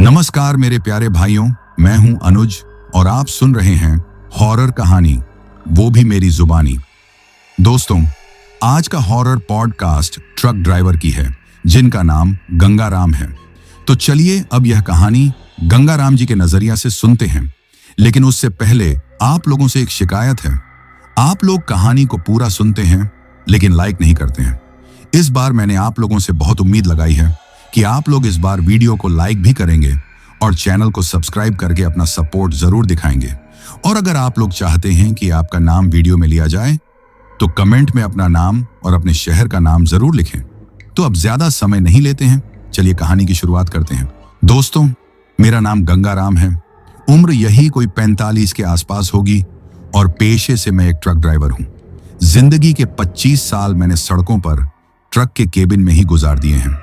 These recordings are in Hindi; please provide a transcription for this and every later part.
नमस्कार मेरे प्यारे भाइयों, मैं हूं अनुज और आप सुन रहे हैं हॉरर कहानी, वो भी मेरी जुबानी। दोस्तों, आज का हॉरर पॉडकास्ट ट्रक ड्राइवर की है जिनका नाम गंगाराम है। तो चलिए अब यह कहानी गंगाराम जी के नजरिया से सुनते हैं। लेकिन उससे पहले आप लोगों से एक शिकायत है। आप लोग कहानी को पूरा सुनते हैं लेकिन लाइक नहीं करते हैं। इस बार मैंने आप लोगों से बहुत उम्मीद लगाई है कि आप लोग इस बार वीडियो को लाइक भी करेंगे और चैनल को सब्सक्राइब करके अपना सपोर्ट जरूर दिखाएंगे। और अगर आप लोग चाहते हैं कि आपका नाम वीडियो में लिया जाए तो कमेंट में अपना नाम और अपने शहर का नाम जरूर लिखें। तो अब ज्यादा समय नहीं लेते हैं, चलिए कहानी की शुरुआत करते हैं। दोस्तों, मेरा नाम गंगाराम है। उम्र यही कोई 45 के आसपास होगी और पेशे से मैं एक ट्रक ड्राइवर हूं। जिंदगी के 25 साल मैंने सड़कों पर ट्रक के केबिन में ही गुजार दिए हैं।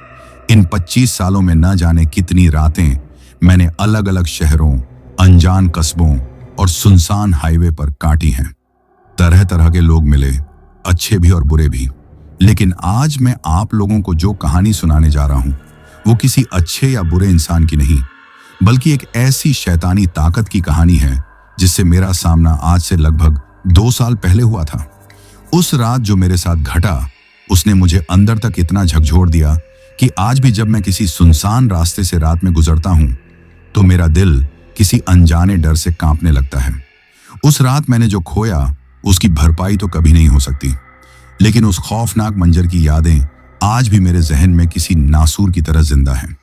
इन 25 सालों में न जाने कितनी रातें मैंने अलग अलग शहरों, अनजान कस्बों और सुनसान हाईवे पर काटी हैं। तरह तरह के लोग मिले, अच्छे भी और बुरे भी। लेकिन आज मैं आप लोगों को जो कहानी सुनाने जा रहा हूं वो किसी अच्छे या बुरे इंसान की नहीं, बल्कि एक ऐसी शैतानी ताकत की कहानी है जिससे मेरा सामना आज से लगभग 2 साल पहले हुआ था। उस रात जो मेरे साथ घटा उसने मुझे अंदर तक इतना झकझोर दिया कि आज भी जब मैं किसी सुनसान रास्ते से रात में गुजरता हूं तो मेरा दिल किसी अनजाने डर से कांपने लगता है। उस रात मैंने जो खोया उसकी भरपाई तो कभी नहीं हो सकती, लेकिन उस खौफनाक मंजर की यादें आज भी मेरे जहन में किसी नासूर की तरह जिंदा हैं।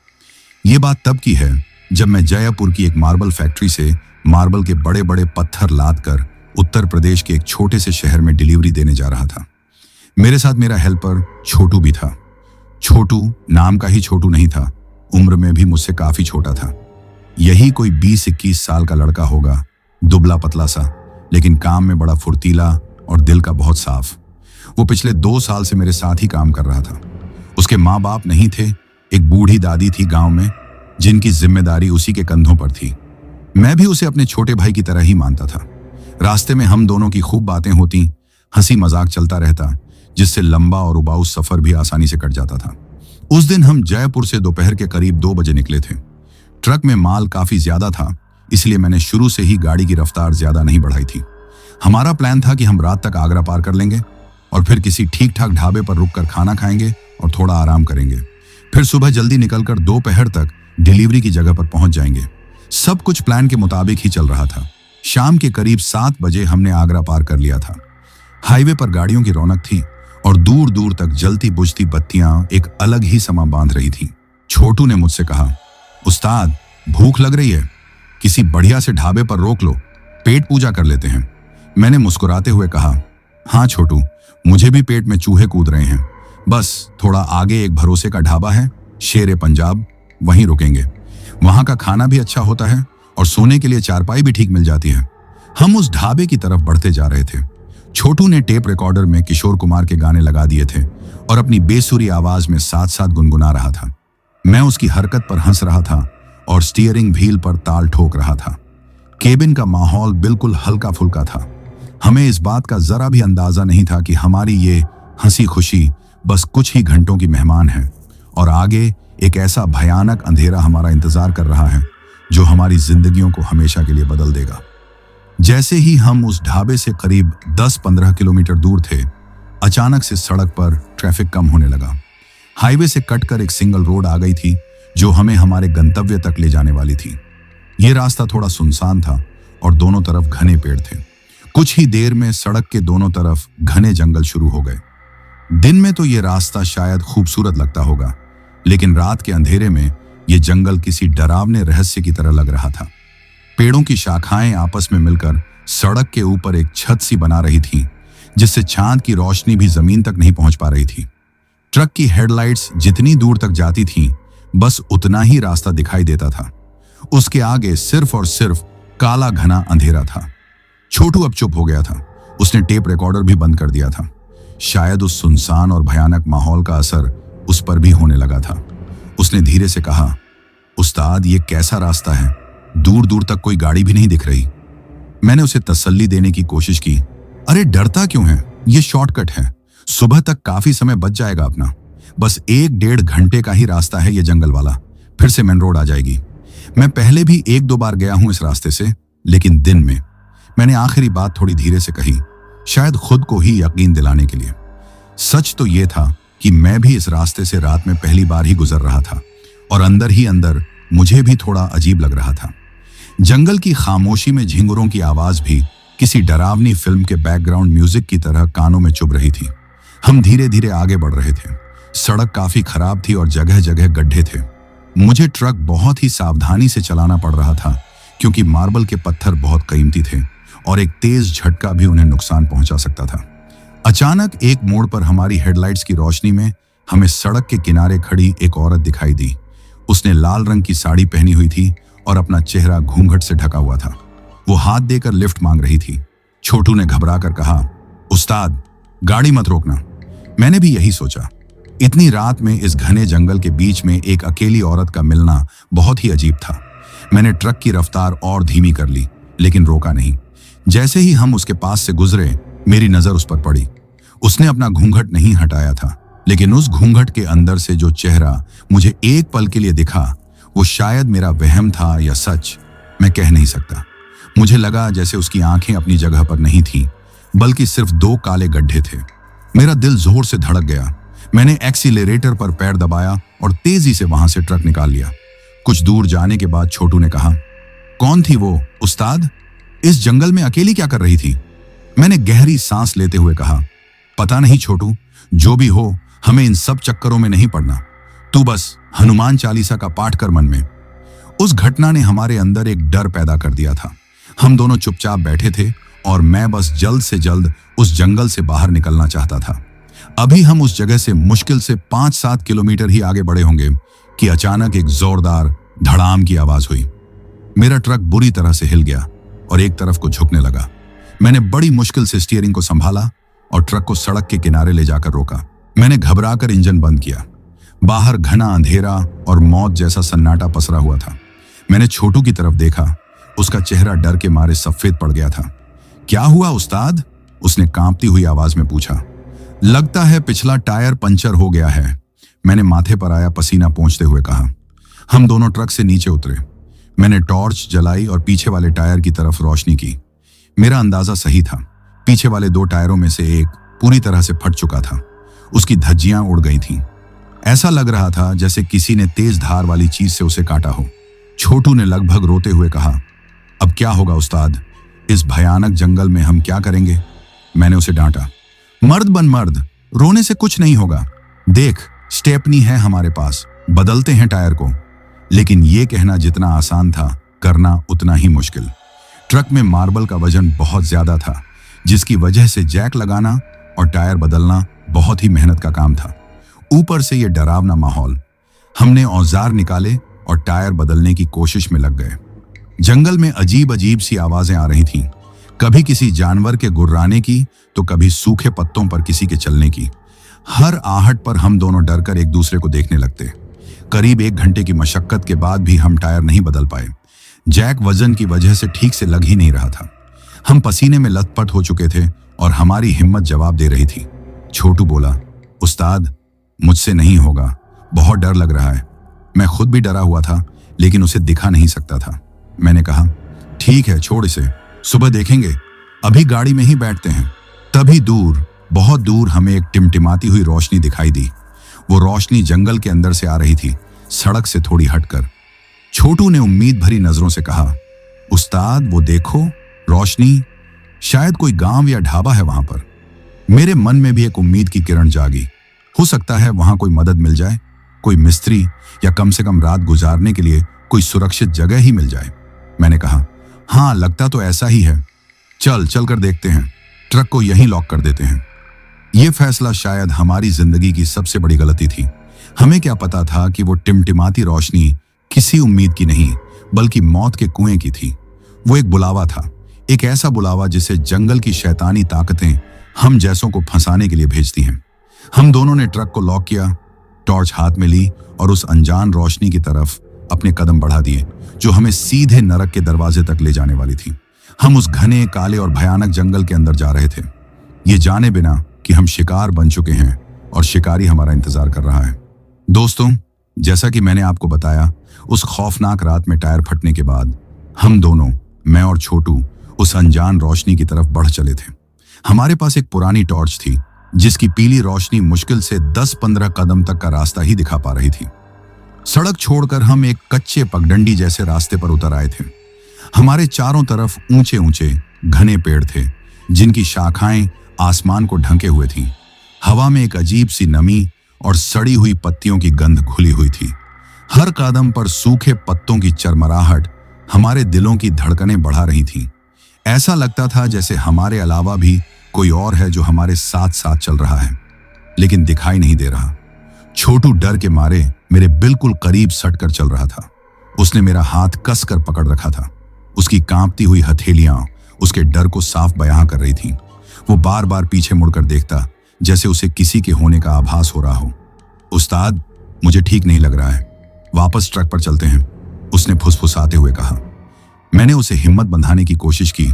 ये बात तब की है जब मैं जयपुर की एक मार्बल फैक्ट्री से मार्बल के बड़े बड़े पत्थर लाद कर उत्तर प्रदेश के एक छोटे से शहर में डिलीवरी देने जा रहा था। मेरे साथ मेरा हेल्पर छोटू भी था। छोटू नाम का ही छोटू नहीं था, उम्र में भी मुझसे काफी छोटा था। यही कोई 20-21 साल का लड़का होगा, दुबला पतला सा, लेकिन काम में बड़ा फुर्तीला और दिल का बहुत साफ। वो पिछले 2 साल से मेरे साथ ही काम कर रहा था। उसके माँ बाप नहीं थे, एक बूढ़ी दादी थी गांव में जिनकी जिम्मेदारी उसी के कंधों पर थी। मैं भी उसे अपने छोटे भाई की तरह ही मानता था। रास्ते में हम दोनों की खूब बातें होती, हंसी मजाक चलता रहता, जिससे लंबा और उबाऊ सफर भी आसानी से कट जाता था। उस दिन हम जयपुर से दोपहर के करीब 2 बजे निकले थे। ट्रक में माल काफी ज्यादा था, इसलिए मैंने शुरू से ही गाड़ी की रफ्तार ज्यादा नहीं बढ़ाई थी। हमारा प्लान था कि हम रात तक आगरा पार कर लेंगे और फिर किसी ठीक ठाक ढाबे पर रुककर खाना खाएंगे और थोड़ा आराम करेंगे। फिर सुबह जल्दी निकलकर दोपहर तक डिलीवरी की जगह पर पहुंच जाएंगे। सब कुछ प्लान के मुताबिक ही चल रहा था। शाम के करीब 7 बजे हमने आगरा पार कर लिया था। हाईवे पर गाड़ियों की रौनक थी और दूर दूर तक जलती बुझती बत्तियां एक अलग ही समा बांध रही थीं। छोटू ने मुझसे कहा, उस्ताद भूख लग रही है, किसी बढ़िया से ढाबे पर रोक लो, पेट पूजा कर लेते हैं। मैंने मुस्कुराते हुए कहा, हाँ छोटू, मुझे भी पेट में चूहे कूद रहे हैं। बस थोड़ा आगे एक भरोसे का ढाबा है, शेर पंजाब, वहीं रुकेंगे। वहां का खाना भी अच्छा होता है और सोने के लिए चारपाई भी ठीक मिल जाती है। हम उस ढाबे की तरफ बढ़ते जा रहे थे। छोटू ने टेप रिकॉर्डर में किशोर कुमार के गाने लगा दिए थे और अपनी बेसुरी आवाज में साथ साथ गुनगुना रहा था। मैं उसकी हरकत पर हंस रहा था और स्टीयरिंग व्हील पर ताल ठोक रहा था। केबिन का माहौल बिल्कुल हल्का फुल्का था। हमें इस बात का जरा भी अंदाजा नहीं था कि हमारी ये हंसी खुशी बस कुछ ही घंटों की मेहमान है और आगे एक ऐसा भयानक अंधेरा हमारा इंतजार कर रहा है जो हमारी जिंदगियों को हमेशा के लिए बदल देगा। जैसे ही हम उस ढाबे से करीब 10-15 किलोमीटर दूर थे, अचानक से सड़क पर ट्रैफिक कम होने लगा। हाईवे से कटकर एक सिंगल रोड आ गई थी जो हमें हमारे गंतव्य तक ले जाने वाली थी। ये रास्ता थोड़ा सुनसान था और दोनों तरफ घने पेड़ थे। कुछ ही देर में सड़क के दोनों तरफ घने जंगल शुरू हो गए। दिन में तो ये रास्ता शायद खूबसूरत लगता होगा, लेकिन रात के अंधेरे में ये जंगल किसी डरावने रहस्य की तरह लग रहा था। पेड़ों की शाखाएं आपस में मिलकर सड़क के ऊपर एक छत सी बना रही थी, जिससे चांद की रोशनी भी जमीन तक नहीं पहुंच पा रही थी। ट्रक की हेडलाइट्स जितनी दूर तक जाती थीं, बस उतना ही रास्ता दिखाई देता था। उसके आगे सिर्फ और सिर्फ काला घना अंधेरा था। छोटू अब चुप हो गया था। उसने टेप रिकॉर्डर भी बंद कर दिया था। शायद उस सुनसान और भयानक माहौल का असर उस पर भी होने लगा था। उसने धीरे से कहा, उस्ताद ये कैसा रास्ता है, दूर दूर तक कोई गाड़ी भी नहीं दिख रही। मैंने उसे तसल्ली देने की कोशिश की, अरे डरता क्यों है, ये शॉर्टकट है, सुबह तक काफी समय बच जाएगा अपना। बस 1-1.5 घंटे का ही रास्ता है ये जंगल वाला, फिर से मेन रोड आ जाएगी। मैं पहले भी एक दो बार गया हूं इस रास्ते से, लेकिन दिन में। मैंने आखिरी बात थोड़ी धीरे से कही, शायद खुद को ही यकीन दिलाने के लिए। सच तो यह था कि मैं भी इस रास्ते से रात में पहली बार ही गुजर रहा था और अंदर ही अंदर मुझे भी थोड़ा अजीब लग रहा था। जंगल की खामोशी में झिंगुरों की आवाज भी किसी डरावनी फिल्म के बैकग्राउंड म्यूजिक की तरह कानों में चुभ रही थी। हम धीरे धीरे आगे बढ़ रहे थे। सड़क काफी खराब थी और जगह जगह गड्ढे थे। मुझे ट्रक बहुत ही सावधानी से चलाना पड़ रहा था क्योंकि मार्बल के पत्थर बहुत कीमती थे और एक तेज झटका भी उन्हें नुकसान पहुंचा सकता था। अचानक एक मोड़ पर हमारी हेडलाइट्स की रोशनी में हमें सड़क के किनारे खड़ी एक औरत दिखाई दी। उसने लाल रंग की साड़ी पहनी हुई थी और अपना चेहरा घूंघट से ढका हुआ था। वो हाथ देकर लिफ्ट मांग रही थी। छोटू ने घबरा कर कहा, उस्ताद, गाड़ी मत रोकना। मैंने भी यही सोचा। इतनी रात में इस घने जंगल के बीच में एक अकेली औरत का मिलना बहुत ही अजीब था। मैंने ट्रक की रफ्तार और धीमी कर ली, लेकिन रोका नहीं। जैसे ही हम उसके पास से गुजरे, मेरी नजर उस पर पड़ी। उसने अपना घूंघट नहीं हटाया था, लेकिन उस घूंघट के अंदर से जो चेहरा मुझे एक पल के लिए दिखा, वो शायद मेरा वहम था या सच, मैं कह नहीं सकता। मुझे लगा जैसे उसकी आंखें अपनी जगह पर नहीं थीं, बल्कि सिर्फ दो काले गड्ढे थे। मेरा दिल जोर से धड़क गया। मैंने एक्सीलरेटर पर पैर दबाया और तेजी से वहां से ट्रक निकाल लिया। कुछ दूर जाने के बाद छोटू ने कहा, कौन थी वो, उस्ताद? इस जंगल में अकेली क्या कर रही थी? मैंने गहरी सांस लेते हुए कहा, पता नहीं छोटू, जो भी हो, हमें इन सब चक्करों में नहीं पड़ना। तू बस हनुमान चालीसा का पाठ कर मन में। उस घटना ने हमारे अंदर एक डर पैदा कर दिया था। हम दोनों चुपचाप बैठे थे और मैं बस जल्द से जल्द उस जंगल से बाहर निकलना चाहता था। अभी हम उस जगह से मुश्किल से 5-7 किलोमीटर ही आगे बढ़े होंगे कि अचानक एक जोरदार धड़ाम की आवाज हुई। मेरा ट्रक बुरी तरह से हिल गया और एक तरफ को झुकने लगा। मैंने बड़ी मुश्किल से स्टीयरिंग को संभाला और ट्रक को सड़क के किनारे ले जाकर रोका। मैंने घबराकर इंजन बंद किया। बाहर घना अंधेरा और मौत जैसा सन्नाटा पसरा हुआ था। मैंने छोटू की तरफ देखा। उसका चेहरा डर के मारे सफेद पड़ गया था। क्या हुआ उस्ताद? उसने कांपती हुई आवाज में पूछा। लगता है पिछला टायर पंचर हो गया है, मैंने माथे पर आया पसीना पोंछते हुए कहा। हम दोनों ट्रक से नीचे उतरे। मैंने टॉर्च जलाई और पीछे वाले टायर की तरफ रोशनी की। मेरा अंदाजा सही था। पीछे वाले 2 टायरों में से एक पूरी तरह से फट चुका था। उसकी धज्जियां उड़ गई थीं। ऐसा लग रहा था जैसे किसी ने तेज धार वाली चीज से उसे काटा हो। छोटू ने लगभग रोते हुए कहा, अब क्या होगा उस्ताद? इस भयानक जंगल में हम क्या करेंगे? मैंने उसे डांटा। मर्द बन मर्द, रोने से कुछ नहीं होगा। देख, स्टेपनी है हमारे पास, बदलते हैं टायर को। लेकिन यह कहना जितना आसान था, करना उतना ही मुश्किल। ट्रक में मार्बल का वजन बहुत ज्यादा था, जिसकी वजह से जैक लगाना और टायर बदलना बहुत ही मेहनत का काम था। ऊपर से यह डरावना माहौल। हमने औजार निकाले और टायर बदलने की कोशिश में लग गए। जंगल में अजीब अजीब सी आवाजें आ रही थीं। कभी किसी जानवर के गुर्राने की, तो कभी सूखे पत्तों पर किसी के चलने की। हर आहट पर हम दोनों डरकर एक दूसरे को देखने लगते। करीब 1 घंटे की मशक्कत के बाद भी हम टायर नहीं बदल पाए। जैक वजन की वजह से ठीक से लग ही नहीं रहा था। हम पसीने में लथपथ हो चुके थे और हमारी हिम्मत जवाब दे रही थी। छोटू बोला, उस्ताद, मुझसे नहीं होगा, बहुत डर लग रहा है। मैं खुद भी डरा हुआ था, लेकिन उसे दिखा नहीं सकता था। मैंने कहा, ठीक है, छोड़ इसे, सुबह देखेंगे, अभी गाड़ी में ही बैठते हैं। तभी दूर, बहुत दूर हमें एक टिमटिमाती हुई रोशनी दिखाई दी। वो रोशनी जंगल के अंदर से आ रही थी, सड़क से थोड़ी हटकर। छोटू ने उम्मीद भरी नजरों से कहा, उस्ताद, वो देखो, रोशनी, शायद कोई गांव या ढाबा है वहां पर। मेरे मन में भी एक उम्मीद की किरण जागी। हो सकता है वहां कोई मदद मिल जाए, कोई मिस्त्री, या कम से कम रात गुजारने के लिए कोई सुरक्षित जगह ही मिल जाए। मैंने कहा, हाँ, लगता तो ऐसा ही है। चल कर देखते हैं, ट्रक को यहीं लॉक कर देते हैं। यह फैसला शायद हमारी जिंदगी की सबसे बड़ी गलती थी। हमें क्या पता था कि वो टिमटिमाती रोशनी किसी उम्मीद की नहीं, बल्कि मौत के कुएं की थी। वो एक बुलावा था, एक ऐसा बुलावा जिसे जंगल की शैतानी ताकतें हम जैसों को फंसाने के लिए भेजती हैं। हम दोनों ने ट्रक को लॉक किया, टॉर्च हाथ में ली और उस अनजान रोशनी की तरफ अपने कदम बढ़ा दिए, जो हमें सीधे नरक के दरवाजे तक ले जाने वाली थी। हम उस घने, काले और भयानक जंगल के अंदर जा रहे थे, ये जाने बिना कि हम शिकार बन चुके हैं और शिकारी हमारा इंतजार कर रहा है। दोस्तों, जैसा कि मैंने आपको बताया, उस खौफनाक रात में टायर फटने के बाद हम दोनों, मैं और छोटू, उस अनजान रोशनी की तरफ बढ़ चले थे। हमारे पास एक पुरानी टॉर्च थी जिसकी पीली रोशनी मुश्किल से 10-15 कदम तक का रास्ता ही दिखा पा रही थी। सड़क छोड़कर हम एक कच्चे पगडंडी जैसे रास्ते पर उतर आए थे। हमारे चारों तरफ ऊंचे ऊंचे घने पेड़ थे जिनकी शाखाएं आसमान को ढके हुए थीं। हवा में एक अजीब सी नमी और सड़ी हुई पत्तियों की गंध घुली हुई थी। हर कदम पर सूखे पत्तों की चरमराहट हमारे दिलों की धड़कनें बढ़ा रही थी। ऐसा लगता था जैसे हमारे अलावा भी कोई और है जो हमारे साथ साथ चल रहा है, लेकिन दिखाई नहीं दे रहा। छोटू डर के मारे मेरे बिल्कुल करीब सटकर चल रहा था। उसने मेरा हाथ कसकर पकड़ रखा था। उसकी कांपती हुई हथेलियां उसके डर को साफ बयां कर रही थीं। वो बार बार पीछे मुड़कर देखता जैसे उसे किसी के होने का आभास हो रहा हो। उस्ताद, मुझे ठीक नहीं लग रहा है, वापस ट्रक पर चलते हैं, उसने फुसफुसाते हुए कहा। मैंने उसे हिम्मत बंधाने की कोशिश की।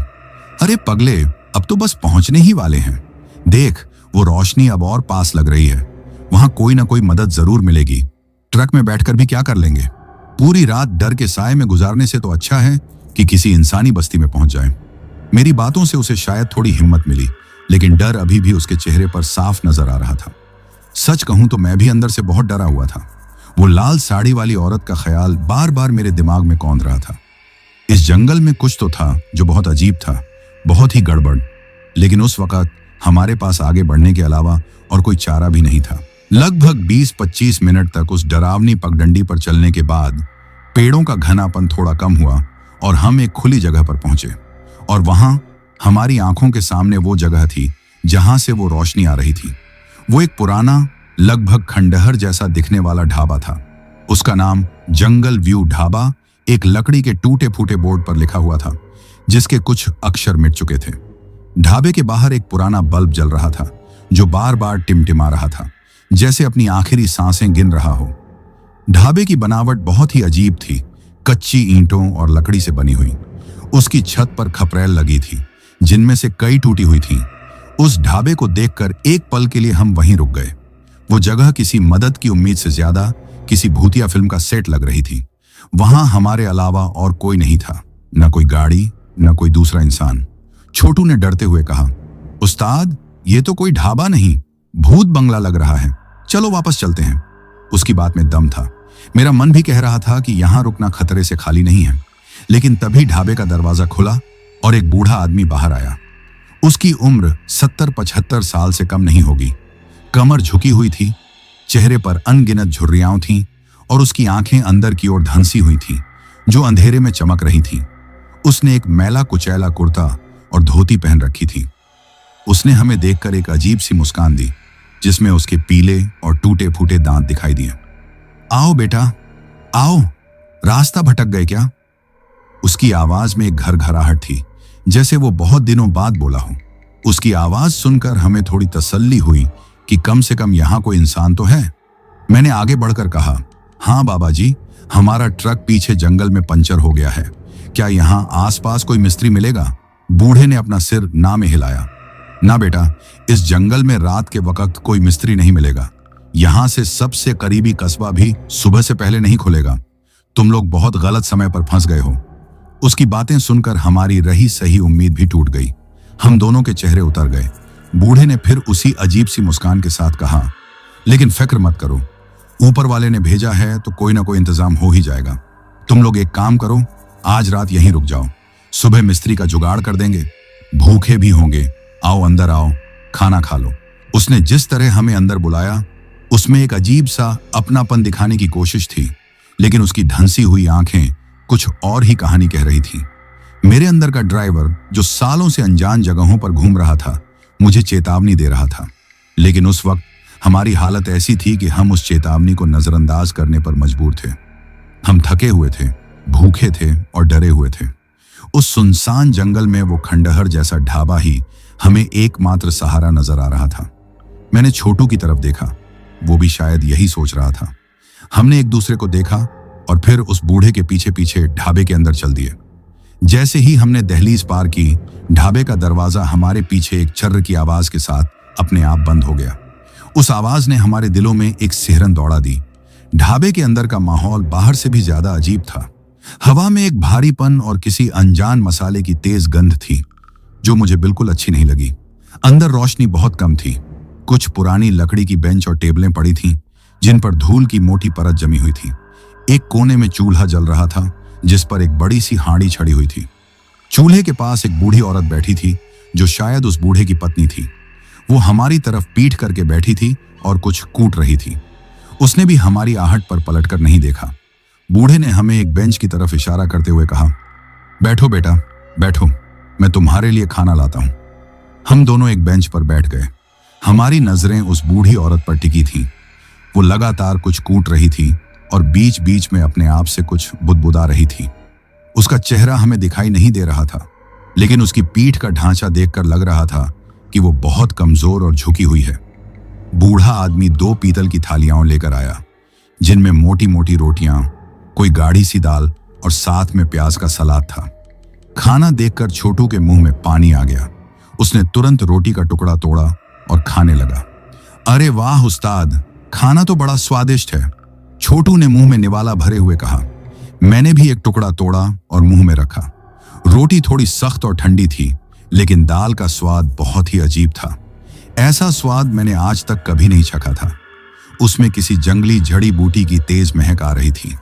अरे पगले, अब तो बस पहुंचने ही वाले हैं। देख, वो रोशनी अब और पास लग रही है। वहां कोई ना कोई मदद जरूर मिलेगी। ट्रक में बैठकर भी क्या कर लेंगे? पूरी रात डर के साए में गुजारने से तो अच्छा है कि किसी इंसानी बस्ती में पहुंच जाए। मेरी बातों से उसे शायद थोड़ी हिम्मत मिली, लेकिन डर अभी भी उसके चेहरे पर साफ नजर आ रहा था। सच कहूं तो मैं भी अंदर से बहुत डरा हुआ था। वो लाल साड़ी वाली औरत का ख्याल बार बार मेरे दिमाग में कौंध रहा था। इस जंगल में कुछ तो था जो बहुत अजीब था, बहुत ही गड़बड़। लेकिन उस वक्त हमारे पास आगे बढ़ने के अलावा और कोई चारा भी नहीं था। लगभग 20-25 मिनट तक उस डरावनी पगडंडी पर चलने के बाद पेड़ों का घनापन थोड़ा कम हुआ और हम एक खुली जगह पर पहुंचे। और वहां हमारी आंखों के सामने वो जगह थी जहां से वो रोशनी आ रही थी। वो एक पुराना, लगभग खंडहर जैसा दिखने वाला ढाबा था। उसका नाम जंगल व्यू ढाबा एक लकड़ी के टूटे फूटे बोर्ड पर लिखा हुआ था, जिसके कुछ अक्षर मिट चुके थे। ढाबे के बाहर एक पुराना बल्ब जल रहा था जो बार बार टिमटिमा रहा था, जैसे अपनी आखिरी सांसें गिन रहा हो। ढाबे की बनावट बहुत ही अजीब थी, कच्ची ईंटों और लकड़ी से बनी हुई। उसकी छत पर खपरेल लगी थी जिनमें से कई टूटी हुई थीं। उस ढाबे को देखकर एक पल के लिए हम वहीं रुक गए। वो जगह किसी मदद की उम्मीद से ज्यादा किसी भूतिया फिल्म का सेट लग रही थी। वहां हमारे अलावा और कोई नहीं था, न कोई गाड़ी, न कोई दूसरा इंसान। छोटू ने डरते हुए कहा, उस्ताद, ये तो कोई ढाबा नहीं, भूत बंगला लग रहा है। चलो वापस चलते हैं। उसकी बात में दम था। मेरा मन भी कह रहा था कि यहां रुकना खतरे से खाली नहीं है। लेकिन तभी ढाबे का दरवाजा खुला और एक बूढ़ा आदमी बाहर आया। उसकी उम्र 70-75 साल से कम नहीं होगी। कमर झुकी हुई थी, चेहरे पर अनगिनत झुर्रियां थीं और उसकी आंखें अंदर की ओर धंसी हुई थीं, जो अंधेरे में चमक रही थीं। उसने एक मैला कुचैला कुर्ता और धोती पहन रखी थी। उसने हमें देखकर एक अजीब सी मुस्कान दी, जिसमें उसके पीले और टूटे फूटे दांत दिखाई दिए। आओ बेटा, आओ, रास्ता भटक गए क्या? उसकी आवाज में एक घरघराहट थी, जैसे वो बहुत दिनों बाद बोला हो। उसकी आवाज सुनकर हमें थोड़ी तसल्ली हुई कि कम से कम यहां कोई इंसान तो है। मैंने आगे बढ़कर कहा, हाँ बाबा जी, हमारा ट्रक पीछे जंगल में पंचर हो गया है। क्या यहाँ आसपास कोई मिस्त्री मिलेगा? बूढ़े ने अपना सिर ना में हिलाया। ना बेटा, इस जंगल में रात के वक्त कोई मिस्त्री नहीं मिलेगा। यहाँ से सबसे करीबी कस्बा भी सुबह से पहले नहीं खुलेगा। तुम लोग बहुत गलत समय पर फंस गए हो। उसकी बातें सुनकर हमारी रही सही उम्मीद भी टूट गई। हम दोनों के चेहरे उतर गए। बूढ़े ने फिर उसी अजीब सी मुस्कान के साथ कहा, लेकिन फिक्र मत करो, ऊपर वाले ने भेजा है तो कोई ना कोई इंतजाम हो ही जाएगा। तुम लोग एक काम करो, आज रात यहीं रुक जाओ, सुबह मिस्त्री का जुगाड़ कर देंगे। भूखे भी होंगे, आओ अंदर आओ, खाना खा लो। उसने जिस तरह हमें अंदर बुलाया उसमें एक अजीब सा अपनापन दिखाने की कोशिश थी, लेकिन उसकी धंसी हुई आंखें कुछ और ही कहानी कह रही थी। मेरे अंदर का ड्राइवर, जो सालों से अनजान जगहों पर घूम रहा था, मुझे चेतावनी दे रहा था। लेकिन उस वक्त हमारी हालत ऐसी थी कि हम उस चेतावनी को नजरअंदाज करने पर मजबूर थे। हम थके हुए थे, भूखे थे और डरे हुए थे। उस सुनसान जंगल में वो खंडहर जैसा ढाबा ही हमें एकमात्र सहारा नजर आ रहा था। मैंने छोटू की तरफ देखा, वो भी शायद यही सोच रहा था। हमने एक दूसरे को देखा और फिर उस बूढ़े के पीछे पीछे ढाबे के अंदर चल दिए। जैसे ही हमने दहलीज पार की, ढाबे का दरवाजा हमारे पीछे एक छर्र की आवाज के साथ अपने आप बंद हो गया। उस आवाज ने हमारे दिलों में एक सिहरन दौड़ा दी। ढाबे के अंदर का माहौल बाहर से भी ज्यादा अजीब था। हवा में एक भारीपन और किसी अनजान मसाले की तेज गंध थी जो मुझे बिल्कुल अच्छी नहीं लगी। अंदर रोशनी बहुत कम थी। कुछ पुरानी लकड़ी की बेंच और टेबलें पड़ी थीं जिन पर धूल की मोटी परत जमी हुई थी। एक कोने में चूल्हा जल रहा था जिस पर एक बड़ी सी हांडी छड़ी हुई थी। चूल्हे के पास एक बूढ़ी औरत बैठी थी जो शायद उस बूढ़े की पत्नी थी। वो हमारी तरफ पीठ करके बैठी थी और कुछ कूट रही थी। उसने भी हमारी आहट पर पलटकर नहीं देखा। बूढ़े ने हमें एक बेंच की तरफ इशारा करते हुए कहा, बैठो बेटा, बैठो, मैं तुम्हारे लिए खाना लाता हूं। हम दोनों एक बेंच पर बैठ गए। हमारी नजरें उस बूढ़ी औरत पर टिकी थीं। वो लगातार कुछ कूट रही थी और बीच बीच में अपने आप से कुछ बुदबुदा रही थी। उसका चेहरा हमें दिखाई नहीं दे रहा था, लेकिन उसकी पीठ का ढांचा देखकर लग रहा था कि वो बहुत कमजोर और झुकी हुई है। बूढ़ा आदमी 2 पीतल की थालियां लेकर आया जिनमें मोटी मोटी रोटियां, कोई गाढ़ी सी दाल और साथ में प्याज का सलाद था। खाना देखकर छोटू के मुंह में पानी आ गया। उसने तुरंत रोटी का टुकड़ा तोड़ा और खाने लगा। अरे वाह उस्ताद, खाना तो बड़ा स्वादिष्ट है, छोटू ने मुंह में निवाला भरे हुए कहा। मैंने भी एक टुकड़ा तोड़ा और मुंह में रखा। रोटी थोड़ी सख्त और ठंडी थी, लेकिन दाल का स्वाद बहुत ही अजीब था। ऐसा स्वाद मैंने आज तक कभी नहीं चखा था। उसमें किसी जंगली जड़ी बूटी की तेज महक आ रही थी।